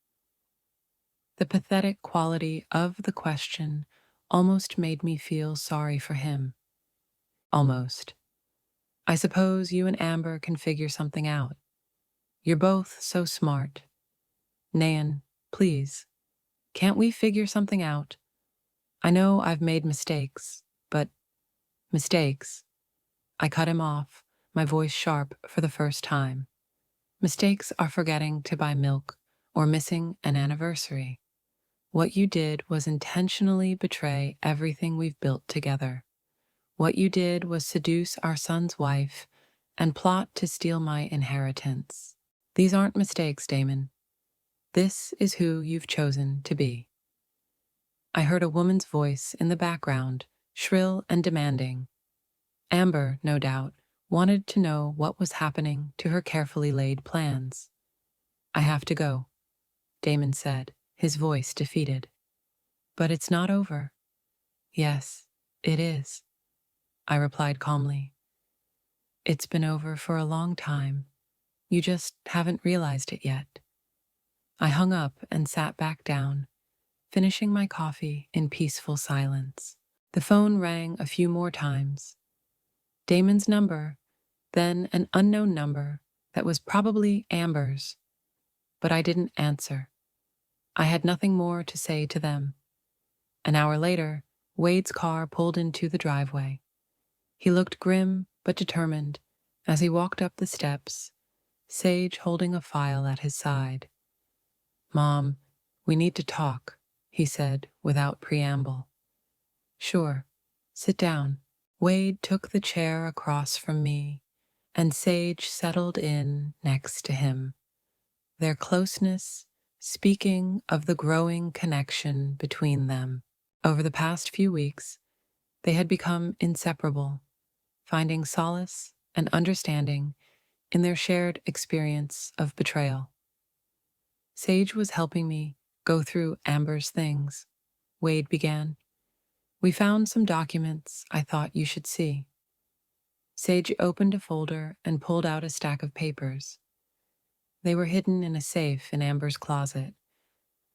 The pathetic quality of the question almost made me feel sorry for him. Almost. "I suppose you and Amber can figure something out. You're both so smart. Nayan, please, can't we figure something out? I know I've made mistakes, but..." "Mistakes?" I cut him off, my voice sharp for the first time. "Mistakes are forgetting to buy milk or missing an anniversary. What you did was intentionally betray everything we've built together. What you did was seduce our son's wife and plot to steal my inheritance. These aren't mistakes, Damon. This is who you've chosen to be. I heard a woman's voice in the background, shrill and demanding. Amber, no doubt, wanted to know what was happening to her carefully laid plans. I have to go, Damon said, his voice defeated. But it's not over. Yes, it is, I replied calmly. It's been over for a long time. You just haven't realized it yet. I hung up and sat back down, finishing my coffee in peaceful silence. The phone rang a few more times. Damon's number, then an unknown number that was probably Amber's. But I didn't answer. I had nothing more to say to them. An hour later, Wade's car pulled into the driveway. He looked grim but determined as he walked up the steps, Sage holding a file at his side. "Mom, we need to talk," he said without preamble. "Sure, sit down." Wade took the chair across from me, and Sage settled in next to him, their closeness speaking of the growing connection between them. Over the past few weeks, they had become inseparable, finding solace and understanding in their shared experience of betrayal. Sage was helping me go through Amber's things, Wade began. "We found some documents I thought you should see." Sage opened a folder and pulled out a stack of papers. They were hidden in a safe in Amber's closet.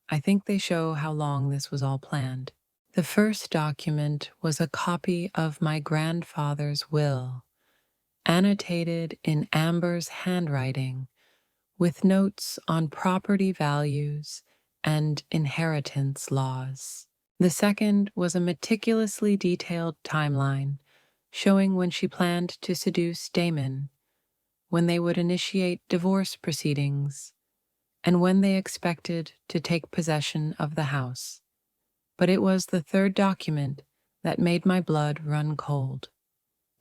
I think they show how long this was all planned. The first document was a copy of my grandfather's will, annotated in Amber's handwriting, with notes on property values and inheritance laws. The second was a meticulously detailed timeline showing when she planned to seduce Damon, when they would initiate divorce proceedings, and when they expected to take possession of the house. But it was the third document that made my blood run cold.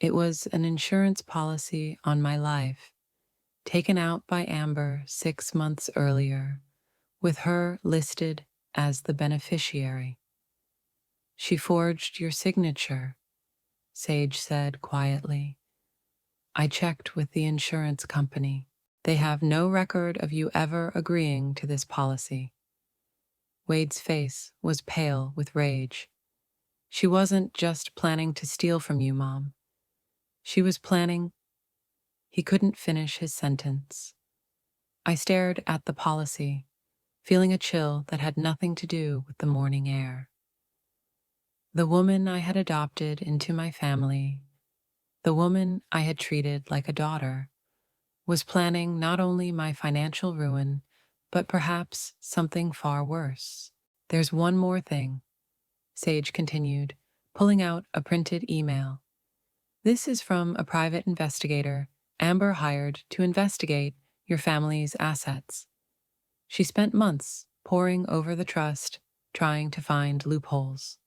It was an insurance policy on my life, taken out by Amber 6 months earlier, with her listed as the beneficiary. "She forged your signature," Sage said quietly. "I checked with the insurance company. They have no record of you ever agreeing to this policy." Wade's face was pale with rage. "She wasn't just planning to steal from you, Mom. She was planning—" He couldn't finish his sentence. I stared at the policy, feeling a chill that had nothing to do with the morning air. The woman I had adopted into my family, the woman I had treated like a daughter, was planning not only my financial ruin, but perhaps something far worse. "There's one more thing," Sage continued, pulling out a printed email. "This is from a private investigator Amber hired to investigate your family's assets. She spent months poring over the trust, trying to find loopholes."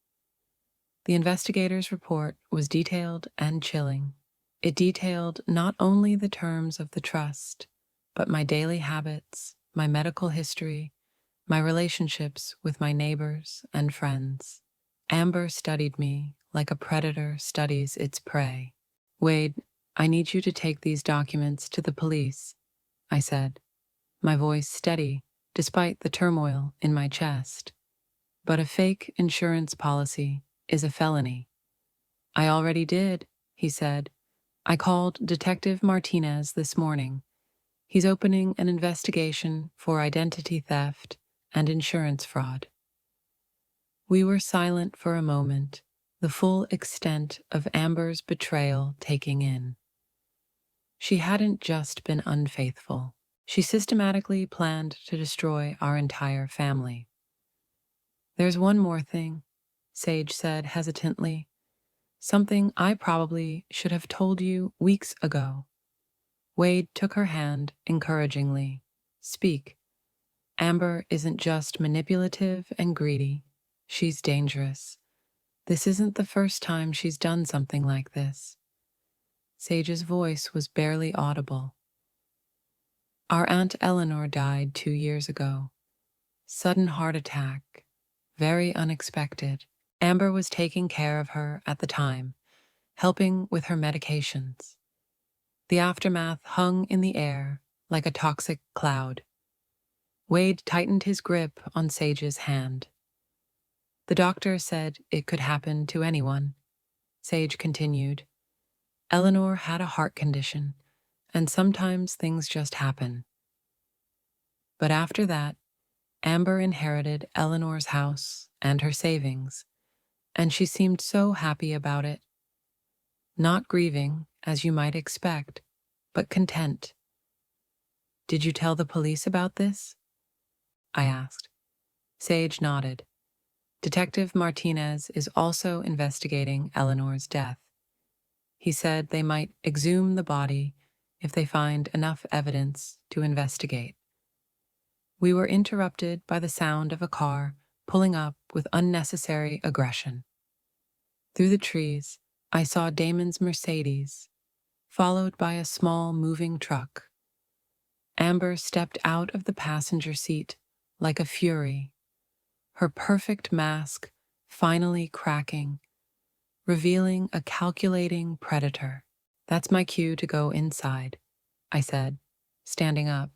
The investigator's report was detailed and chilling. It detailed not only the terms of the trust, but my daily habits, my medical history, my relationships with my neighbors and friends. Amber studied me like a predator studies its prey. "Wade, I need you to take these documents to the police," I said, my voice steady despite the turmoil in my chest. "But a fake insurance policy is a felony." "I already did," he said. "I called Detective Martinez this morning. He's opening an investigation for identity theft and insurance fraud." We were silent for a moment, the full extent of Amber's betrayal taking in. She hadn't just been unfaithful. She systematically planned to destroy our entire family. "There's one more thing," Sage said hesitantly. "Something I probably should have told you weeks ago." Wade took her hand encouragingly. "Speak. Amber isn't just manipulative and greedy. She's dangerous. This isn't the first time she's done something like this." Sage's voice was barely audible. Our Aunt Eleanor died 2 years ago. Sudden heart attack. Very unexpected. Amber was taking care of her at the time, helping with her medications. The aftermath hung in the air like a toxic cloud. Wade tightened his grip on Sage's hand. The doctor said it could happen to anyone. Sage continued. Eleanor had a heart condition, and sometimes things just happen. But after that, Amber inherited Eleanor's house and her savings, and she seemed so happy about it. Not grieving, as you might expect, but content. Did you tell the police about this? I asked. Sage nodded. Detective Martinez is also investigating Eleanor's death. He said they might exhume the body if they find enough evidence to investigate. We were interrupted by the sound of a car pulling up with unnecessary aggression. Through the trees, I saw Damon's Mercedes, followed by a small moving truck. Amber stepped out of the passenger seat like a fury, her perfect mask finally cracking, revealing a calculating predator. That's my cue to go inside, I said, standing up.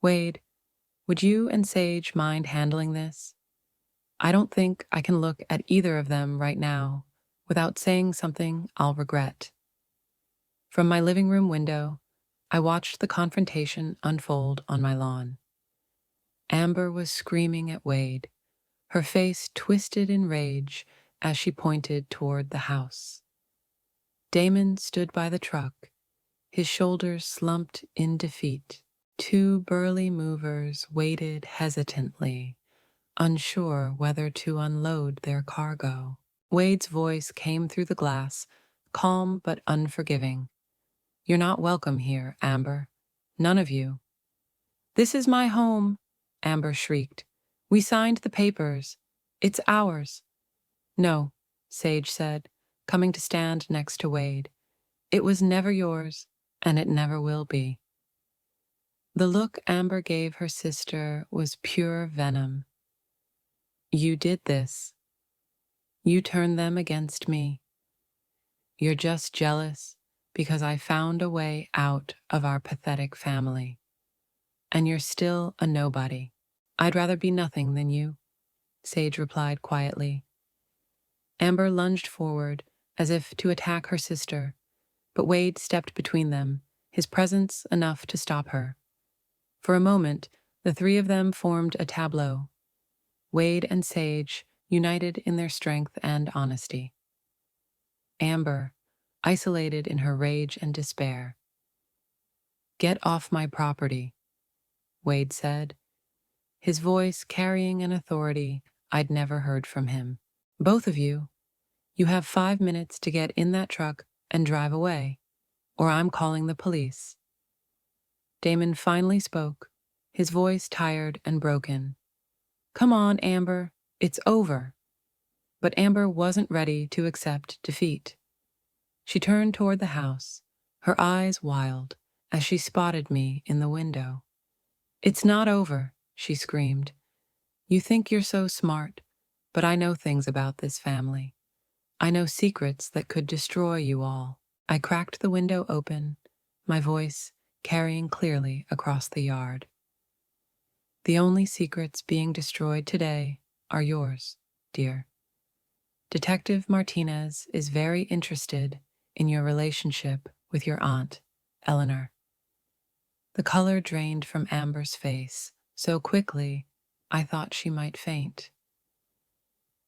Wade, would you and Sage mind handling this? I don't think I can look at either of them right now without saying something I'll regret. From my living room window, I watched the confrontation unfold on my lawn. Amber was screaming at Wade, her face twisted in rage as she pointed toward the house. Damon stood by the truck, his shoulders slumped in defeat. Two burly movers waited hesitantly, unsure whether to unload their cargo. Wade's voice came through the glass, calm but unforgiving. You're not welcome here, Amber. None of you. This is my home, Amber shrieked. We signed the papers. It's ours. No, Sage said, coming to stand next to Wade. It was never yours, and it never will be. The look Amber gave her sister was pure venom. You did this. You turned them against me. You're just jealous because I found a way out of our pathetic family. And you're still a nobody. I'd rather be nothing than you, Sage replied quietly. Amber lunged forward as if to attack her sister, but Wade stepped between them, his presence enough to stop her. For a moment, the three of them formed a tableau. Wade and Sage united in their strength and honesty. Amber, isolated in her rage and despair. Get off my property, Wade said, his voice carrying an authority I'd never heard from him. Both of you, you have 5 minutes to get in that truck and drive away, or I'm calling the police. Damon finally spoke, his voice tired and broken. Come on, Amber, it's over. But Amber wasn't ready to accept defeat. She turned toward the house, her eyes wild, as she spotted me in the window. It's not over, she screamed. You think you're so smart, but I know things about this family. I know secrets that could destroy you all. I cracked the window open, my voice carrying clearly across the yard. The only secrets being destroyed today are yours, dear. Detective Martinez is very interested in your relationship with your aunt, Eleanor. The color drained from Amber's face so quickly I thought she might faint.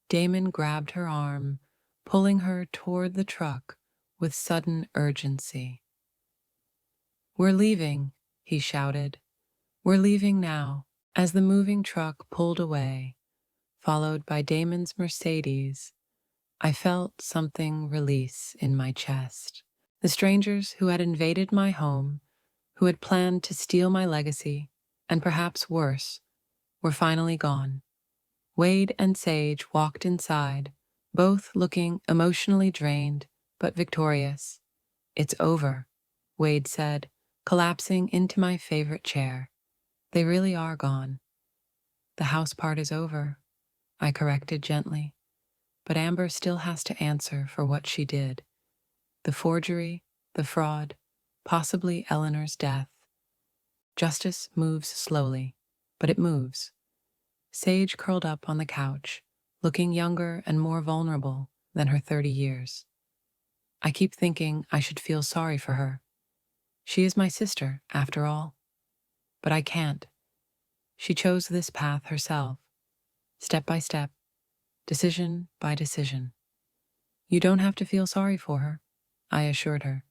Damon grabbed her arm, pulling her toward the truck with sudden urgency. We're leaving, he shouted. We're leaving now. As the moving truck pulled away, followed by Damon's Mercedes, I felt something release in my chest. The strangers who had invaded my home, who had planned to steal my legacy, and perhaps worse, were finally gone. Wade and Sage walked inside, both looking emotionally drained but victorious. It's over, Wade said, collapsing into my favorite chair. They really are gone. The house part is over, I corrected gently, but Amber still has to answer for what she did. The forgery, the fraud, possibly Eleanor's death. Justice moves slowly, but it moves. Sage curled up on the couch, looking younger and more vulnerable than her 30 years. I keep thinking I should feel sorry for her. She is my sister, after all. But I can't. She chose this path herself, step by step, decision by decision. You don't have to feel sorry for her, I assured her.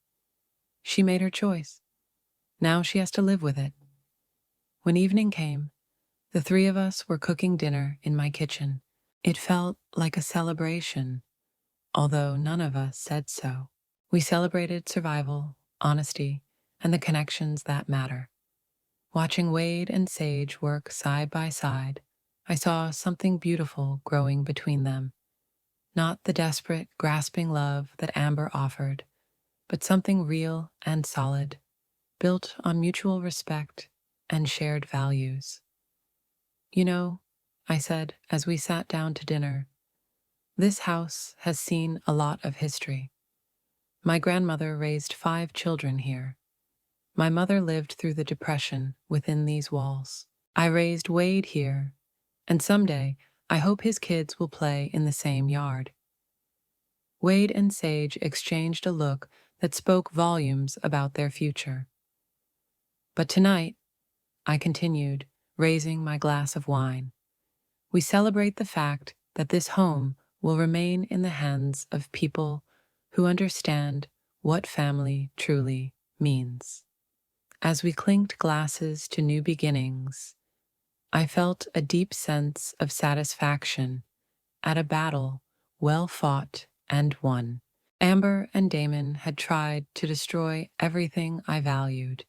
She made her choice. Now she has to live with it. When evening came, the three of us were cooking dinner in my kitchen. It felt like a celebration, although none of us said so. We celebrated survival, honesty, and the connections that matter. Watching Wade and Sage work side by side, I saw something beautiful growing between them. Not the desperate, grasping love that Amber offered, but something real and solid, built on mutual respect and shared values. You know, I said as we sat down to dinner, this house has seen a lot of history. My grandmother raised 5 children here. My mother lived through the Depression within these walls. I raised Wade here, and someday I hope his kids will play in the same yard. Wade and Sage exchanged a look that spoke volumes about their future. But tonight, I continued, raising my glass of wine, we celebrate the fact that this home will remain in the hands of people who understand what family truly means. As we clinked glasses to new beginnings, I felt a deep sense of satisfaction at a battle well fought and won. Amber and Damon had tried to destroy everything I valued,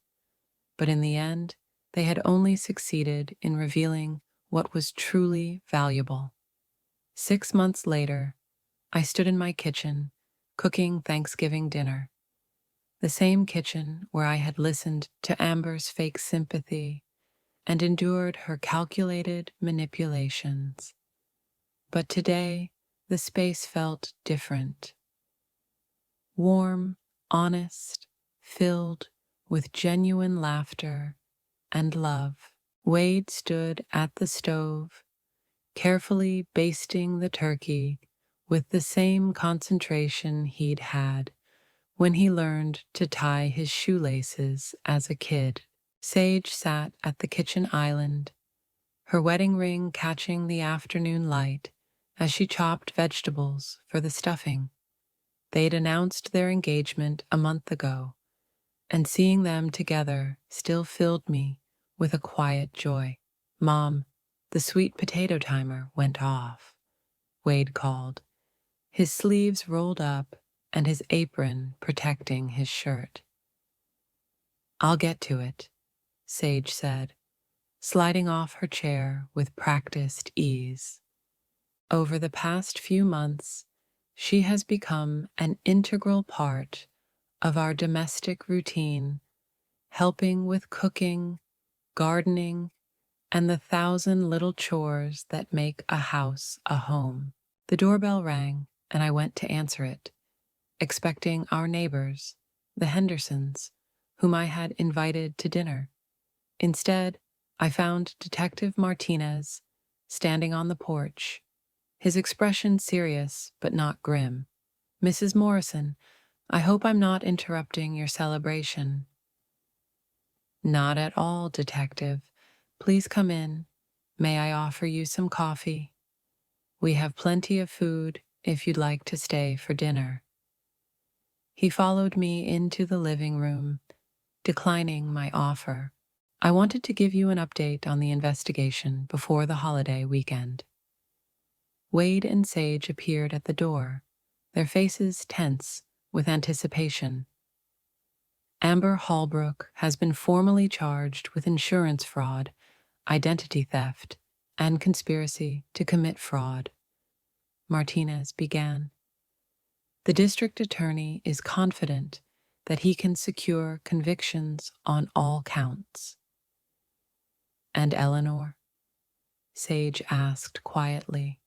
but in the end, they had only succeeded in revealing what was truly valuable. 6 months later, I stood in my kitchen, cooking Thanksgiving dinner. The same kitchen where I had listened to Amber's fake sympathy and endured her calculated manipulations. But today, the space felt different. Warm, honest, filled with genuine laughter and love. Wade stood at the stove, carefully basting the turkey with the same concentration he'd had when he learned to tie his shoelaces as a kid. Sage sat at the kitchen island, her wedding ring catching the afternoon light as she chopped vegetables for the stuffing. They'd announced their engagement a month ago, and seeing them together still filled me with a quiet joy. Mom, the sweet potato timer went off, Wade called, his sleeves rolled up and his apron protecting his shirt. I'll get to it, Sage said, sliding off her chair with practiced ease. Over the past few months, she has become an integral part of our domestic routine, helping with cooking, gardening, and the 1,000 little chores that make a house a home. The doorbell rang, and I went to answer it, expecting our neighbors, the Hendersons, whom I had invited to dinner. Instead, I found Detective Martinez standing on the porch, his expression serious but not grim. Mrs. Morrison, I hope I'm not interrupting your celebration. Not at all, Detective. Please come in. May I offer you some coffee? We have plenty of food if you'd like to stay for dinner. He followed me into the living room, declining my offer. I wanted to give you an update on the investigation before the holiday weekend. Wade and Sage appeared at the door, their faces tense with anticipation. Amber Hallbrook has been formally charged with insurance fraud, identity theft, and conspiracy to commit fraud, Martinez began. The district attorney is confident that he can secure convictions on all counts. And Eleanor? Sage asked quietly.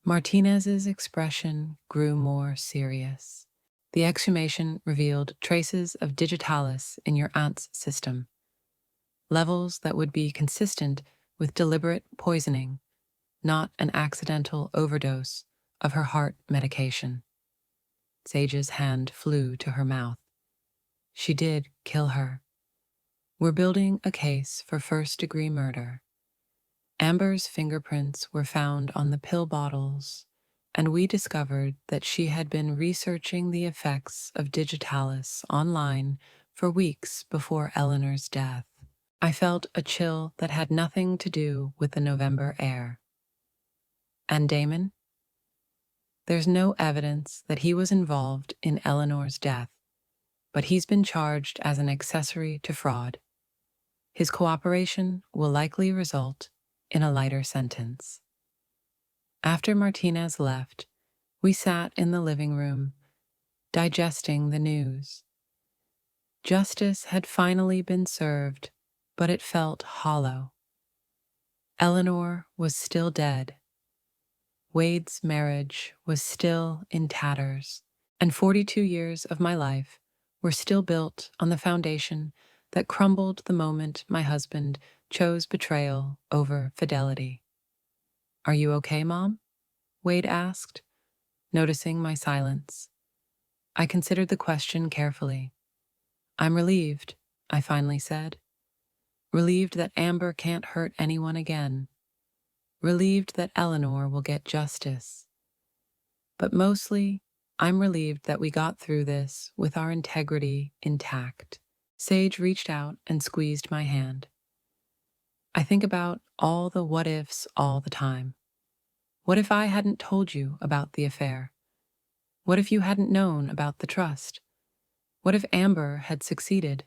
Martinez's expression grew more serious. The exhumation revealed traces of digitalis in your aunt's system, levels that would be consistent with deliberate poisoning, not an accidental overdose of her heart medication. Sage's hand flew to her mouth. She did kill her. We're building a case for first-degree murder. Amber's fingerprints were found on the pill bottles, and we discovered that she had been researching the effects of digitalis online for weeks before Eleanor's death. I felt a chill that had nothing to do with the November air. And Damon? There's no evidence that he was involved in Eleanor's death, but he's been charged as an accessory to fraud. His cooperation will likely result in a lighter sentence. After Martinez left, we sat in the living room, digesting the news. Justice had finally been served, but it felt hollow. Eleanor was still dead. Wade's marriage was still in tatters, and 42 years of my life were still built on the foundation that crumbled the moment my husband chose betrayal over fidelity. "Are you okay, Mom?" Wade asked, noticing my silence. I considered the question carefully. "I'm relieved," I finally said. "Relieved that Amber can't hurt anyone again. Relieved that Eleanor will get justice. But mostly, I'm relieved that we got through this with our integrity intact." Sage reached out and squeezed my hand. I think about all the what-ifs all the time. What if I hadn't told you about the affair? What if you hadn't known about the trust? What if Amber had succeeded?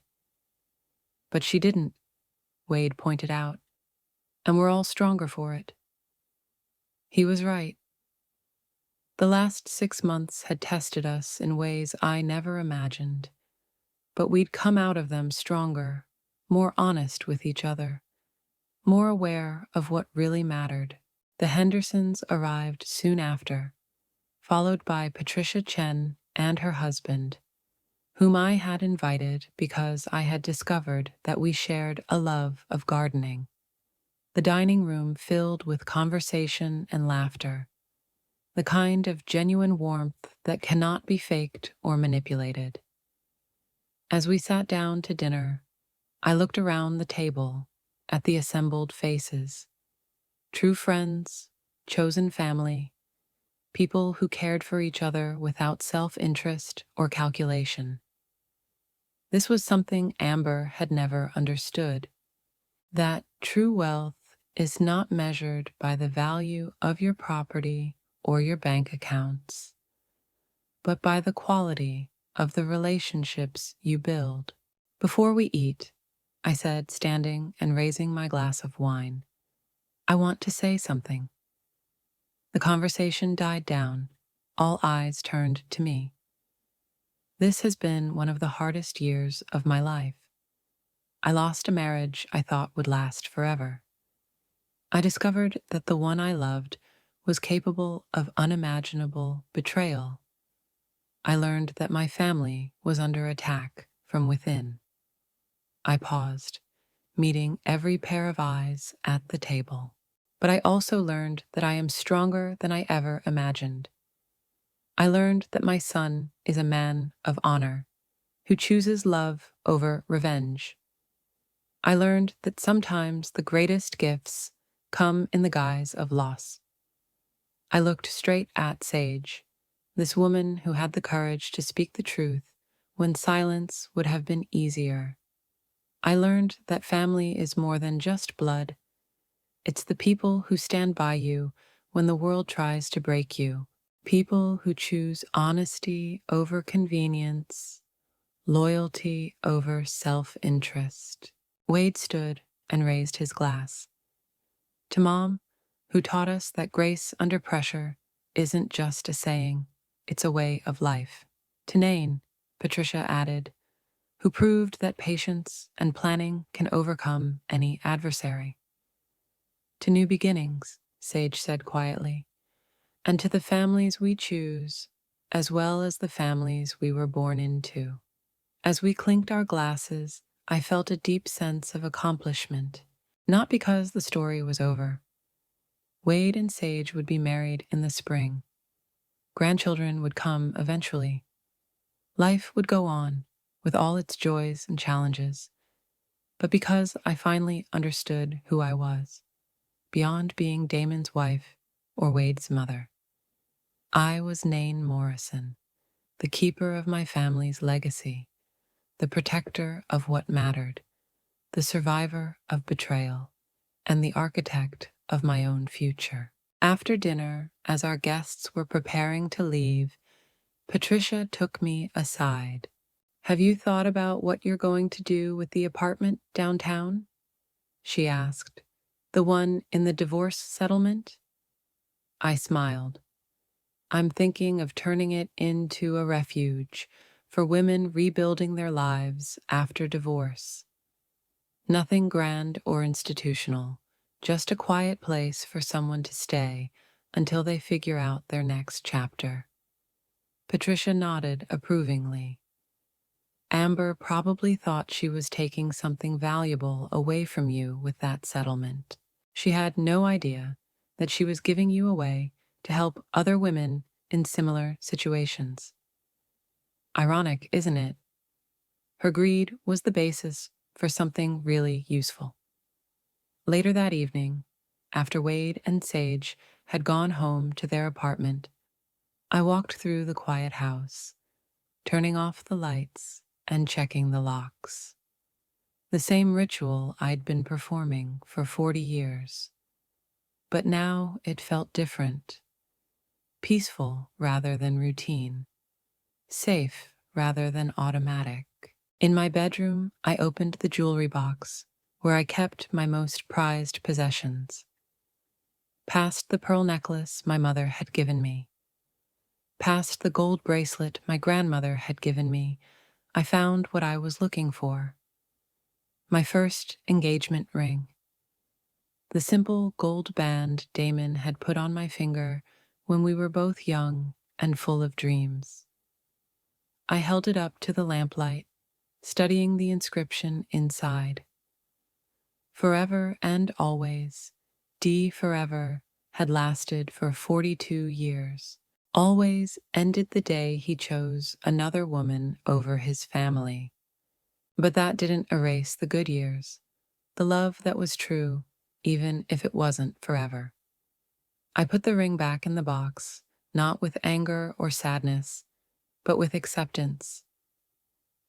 But she didn't, Wade pointed out, and we're all stronger for it. He was right. The last 6 months had tested us in ways I never imagined, but we'd come out of them stronger, more honest with each other, more aware of what really mattered. The Hendersons arrived soon after, followed by Patricia Chen and her husband, whom I had invited because I had discovered that we shared a love of gardening. The dining room filled with conversation and laughter, the kind of genuine warmth that cannot be faked or manipulated. As we sat down to dinner, I looked around the table at the assembled faces. True friends, chosen family, people who cared for each other without self-interest or calculation. This was something Amber had never understood, that true wealth is not measured by the value of your property or your bank accounts, but by the quality of the relationships you build. "Before we eat," I said, standing and raising my glass of wine, "I want to say something." The conversation died down. All eyes turned to me. This has been one of the hardest years of my life. I lost a marriage I thought would last forever. I discovered that the one I loved was capable of unimaginable betrayal. I learned that my family was under attack from within. I paused, meeting every pair of eyes at the table. But I also learned that I am stronger than I ever imagined. I learned that my son is a man of honor, who chooses love over revenge. I learned that sometimes the greatest gifts come in the guise of loss. I looked straight at Sage, this woman who had the courage to speak the truth when silence would have been easier. I learned that family is more than just blood. It's the people who stand by you when the world tries to break you, people who choose honesty over convenience, loyalty over self-interest. Wade stood and raised his glass. To Mom, who taught us that grace under pressure isn't just a saying, it's a way of life. To Nain, Patricia added, who proved that patience and planning can overcome any adversary. To new beginnings, Sage said quietly, and to the families we choose, as well as the families we were born into. As we clinked our glasses, I felt a deep sense of accomplishment, not because the story was over. Wade and Sage would be married in the spring. Grandchildren would come eventually. Life would go on, with all its joys and challenges. But because I finally understood who I was, beyond being Damon's wife or Wade's mother, I was Nain Morrison, the keeper of my family's legacy, the protector of what mattered, the survivor of betrayal, and the architect of my own future. After dinner, as our guests were preparing to leave, Patricia took me aside. Have you thought about what you're going to do with the apartment downtown? She asked. The one in the divorce settlement? I smiled. I'm thinking of turning it into a refuge for women rebuilding their lives after divorce. Nothing grand or institutional, just a quiet place for someone to stay until they figure out their next chapter. Patricia nodded approvingly. Amber probably thought she was taking something valuable away from you with that settlement. She had no idea that she was giving you away to help other women in similar situations. Ironic, isn't it? Her greed was the basis for something really useful. Later that evening, after Wade and Sage had gone home to their apartment, I walked through the quiet house, turning off the lights and checking the locks. The same ritual I'd been performing for 40 years. But now it felt different. Peaceful rather than routine. Safe rather than automatic. In my bedroom, I opened the jewelry box where I kept my most prized possessions. Past the pearl necklace my mother had given me. Past the gold bracelet my grandmother had given me, I found what I was looking for. My first engagement ring. The simple gold band Damon had put on my finger when we were both young and full of dreams. I held it up to the lamplight, studying the inscription inside. Forever and always, D forever had lasted for 42 years. Always ended the day he chose another woman over his family. But that didn't erase the good years, the love that was true, even if it wasn't forever. I put the ring back in the box, not with anger or sadness, but with acceptance.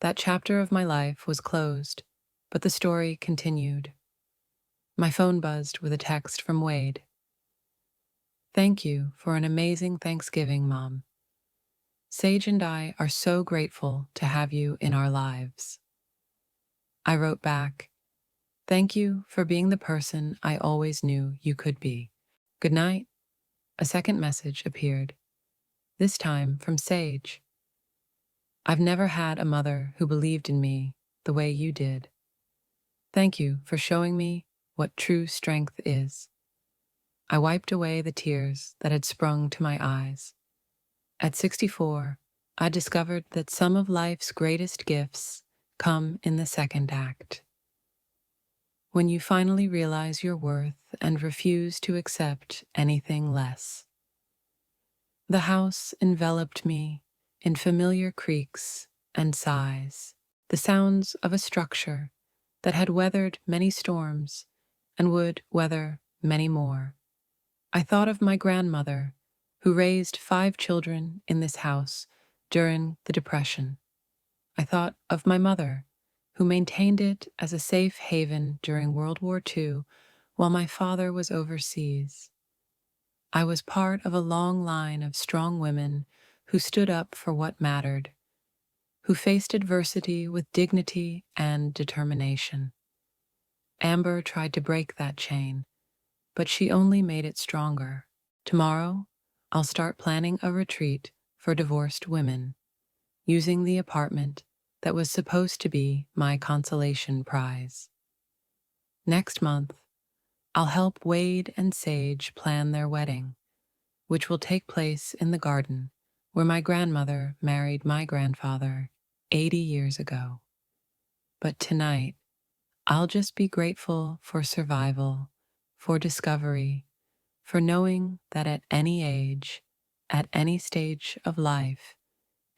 That chapter of my life was closed, but the story continued. My phone buzzed with a text from Wade. Thank you for an amazing Thanksgiving, Mom. Sage and I are so grateful to have you in our lives. I wrote back, thank you for being the person I always knew you could be. Good night. A second message appeared, this time from Sage. I've never had a mother who believed in me the way you did. Thank you for showing me what true strength is. I wiped away the tears that had sprung to my eyes. At 64, I discovered that some of life's greatest gifts come in the second act. When you finally realize your worth and refuse to accept anything less. The house enveloped me in familiar creaks and sighs, the sounds of a structure that had weathered many storms and would weather many more. I thought of my grandmother, who raised 5 children in this house during the Depression. I thought of my mother, who maintained it as a safe haven during World War II while my father was overseas. I was part of a long line of strong women who stood up for what mattered, who faced adversity with dignity and determination. Amber tried to break that chain, but she only made it stronger. Tomorrow, I'll start planning a retreat for divorced women. using the apartment that was supposed to be my consolation prize. Next month, I'll help Wade and Sage plan their wedding, which will take place in the garden where my grandmother married my grandfather 80 years ago. But tonight, I'll just be grateful for survival, for discovery, for knowing that at any age, at any stage of life,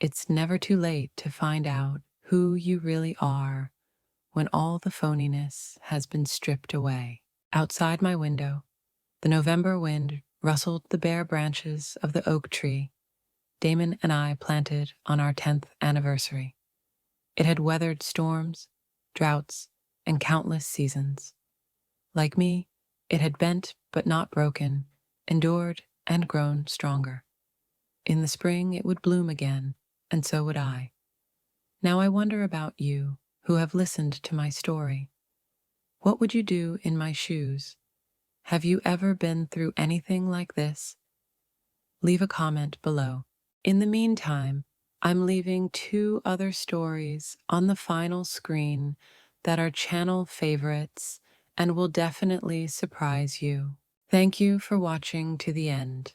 it's never too late to find out who you really are when all the phoniness has been stripped away. Outside my window, the November wind rustled the bare branches of the oak tree Damon and I planted on our 10th anniversary. It had weathered storms, droughts, and countless seasons. Like me, it had bent but not broken, endured and grown stronger. In the spring, it would bloom again, and so would I. Now I wonder about you, who have listened to my story. What would you do in my shoes? Have you ever been through anything like this? Leave a comment below. In the meantime, I'm leaving 2 other stories on the final screen that are channel favorites and will definitely surprise you. Thank you for watching to the end.